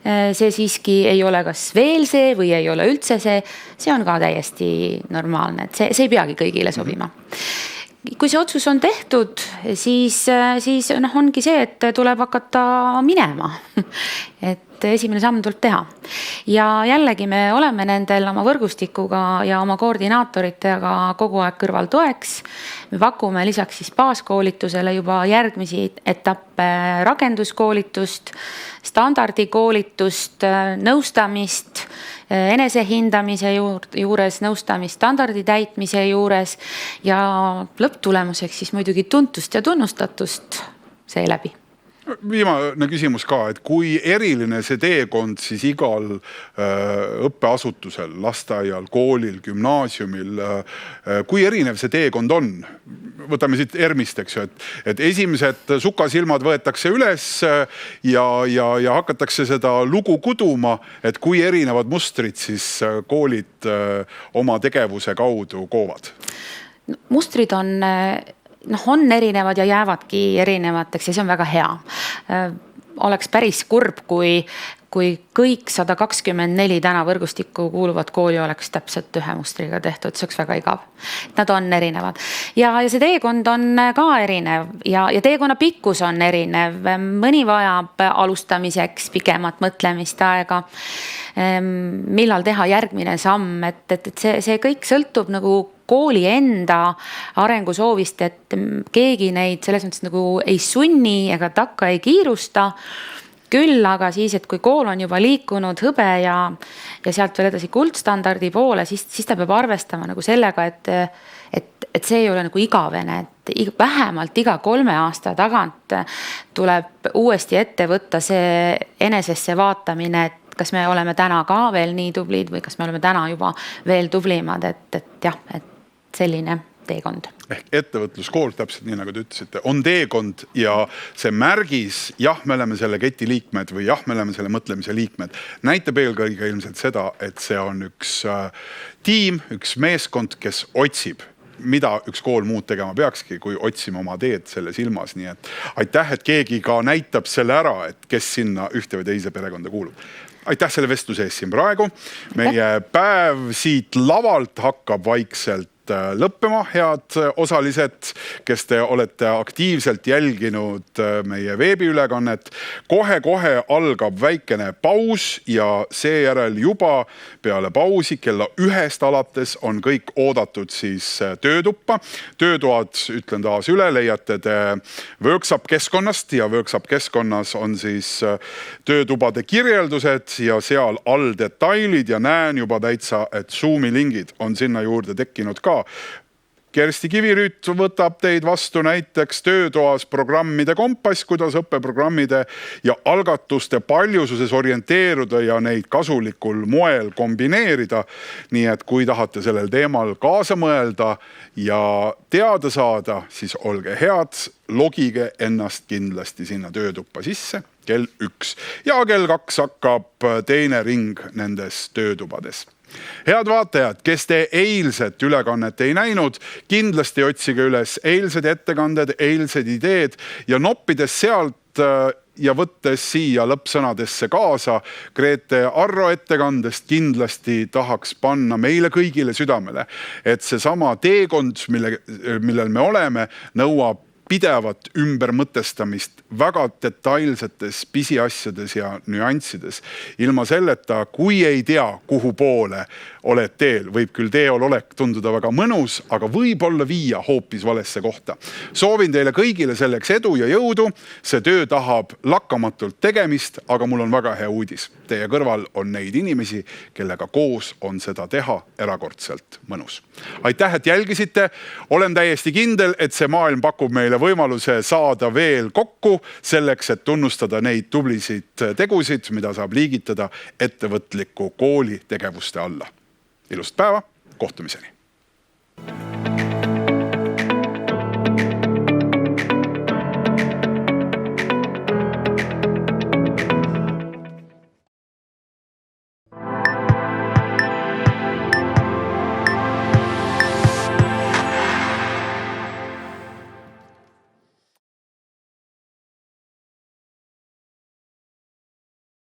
see siiski ei ole kas veel see või ei ole üldse see on ka täiesti normaalne, et see ei peagi kõigile sobima. Kui see otsus on tehtud, siis ongi see, et tuleb hakata minema. Et esimene samm tuleb teha. Ja jällegi me oleme nendel oma võrgustikuga ja oma koordinaatoritega kogu aeg kõrval toeks. Me pakume lisaks siis baaskoolitusele juba järgmisi etappe rakenduskoolitust, standardikoolitust, nõustamist, enesehindamise juures, nõustamist standardi täitmise juures ja lõpptulemuseks siis muidugi tuntust ja tunnustatust seeläbi. Viimane küsimus ka, et kui eriline see teekond siis igal õppeasutusel, lasteaial, koolil, gümnaasiumil, kui erinev see teekond on? Võtame siit ERMist, eks ju, et esimesed sukasilmad võetakse üles ja hakatakse seda lugu kuduma, et kui erinevad mustrid siis koolid oma tegevuse kaudu koovad? Mustrid on erinevad ja jäävadki erinevateks ja see on väga hea. Oleks päris kurb, kui kõik 124 täna võrgustikku kuuluvat kooli oleks täpselt ühe mustriga tehtud, see oleks väga igav. Nad on erinevad. Ja see teekond on ka erinev ja teekonna pikkus on erinev. Mõni vajab alustamiseks pikemat mõtlemist aega, millal teha järgmine samm, et see kõik sõltub nagu kooli enda arengusoovist, et keegi neid selles mõttes nagu ei sunni ega takka ei kiirusta. Küll aga siis, et kui kool on juba liikunud hõbe ja sealt veel edasi kuldstandardi poole, siis ta peab arvestama nagu sellega, et see ei ole nagu igavene, et vähemalt iga 3 aasta tagant tuleb uuesti ette võtta see enesesse vaatamine, et kas me oleme täna ka veel nii tublid või kas me oleme täna juba veel tublimad, et selline teekond. Ehk ettevõtluskool, täpselt nii nagu te ütlesite, on teekond ja see märgis, jah, me oleme selle keti liikmed või jah, me oleme selle mõtlemise liikmed, näitab eelkõige ilmselt seda, et see on üks tiim, üks meeskond, kes otsib, mida üks kool muud tegema peakski, kui otsima oma teed selles ilmas. Nii et aitäh, et keegi ka näitab selle ära, et kes sinna ühte või teise perekonda kuulub. Aitäh selle vestluse eest siin praegu. Meie päev siit lavalt hakkab vaikselt lõppema, head osalised, kes te olete aktiivselt jälginud meie veebiülekannet. Kohe algab väikene paus ja seejärel juba peale pausi kella 1 alates on kõik oodatud siis töötuppa. Töötoad, ütlen taas üle, leiate te Workshop keskkonnast ja Workshop keskkonnas on siis töötubade kirjeldused ja seal all detailid ja näen juba täitsa, et Zoomi lingid on sinna juurde tekkinud ka. Kersti Kivirüüt võtab teid vastu näiteks töötoas programmide kompass, kuidas õppeprogrammide ja algatuste paljususes orienteeruda ja neid kasulikul moel kombineerida. Nii et kui tahate sellel teemal kaasa mõelda ja teada saada, siis olge head, logige ennast kindlasti sinna töötuppa sisse kell 1 ja kell 2 hakkab teine ring nendes töötubades. Head vaatajad, kes te eilset ülekannet ei näinud, kindlasti otsige üles eilsed ettekanded, eilsed ideed ja noppides sealt ja võttes siia lõppsõnadesse kaasa Grete Arro ettekandest kindlasti tahaks panna meile kõigile südamele, et see sama teekond, millel me oleme, nõuab pidevat ümbermõtestamist väga detailsetes pisiasjades ja nüanssides. Ilma selleta, kui ei tea, kuhu poole oled teel, võib küll teeolek tunduda väga mõnus, aga võib olla viia hoopis valesse kohta. Soovin teile kõigile selleks edu ja jõudu. See töö tahab lakkamatult tegemist, aga mul on väga hea uudis. Teie kõrval on neid inimesi, kellega koos on seda teha erakordselt mõnus. Aitäh, et jälgisite. Olen täiesti kindel, et see maailm pakub meile võimaluse saada veel kokku selleks, et tunnustada neid tublisid tegusid, mida saab liigitada ettevõtliku kooli tegevuste alla. Ilust päeva, kohtumiseni!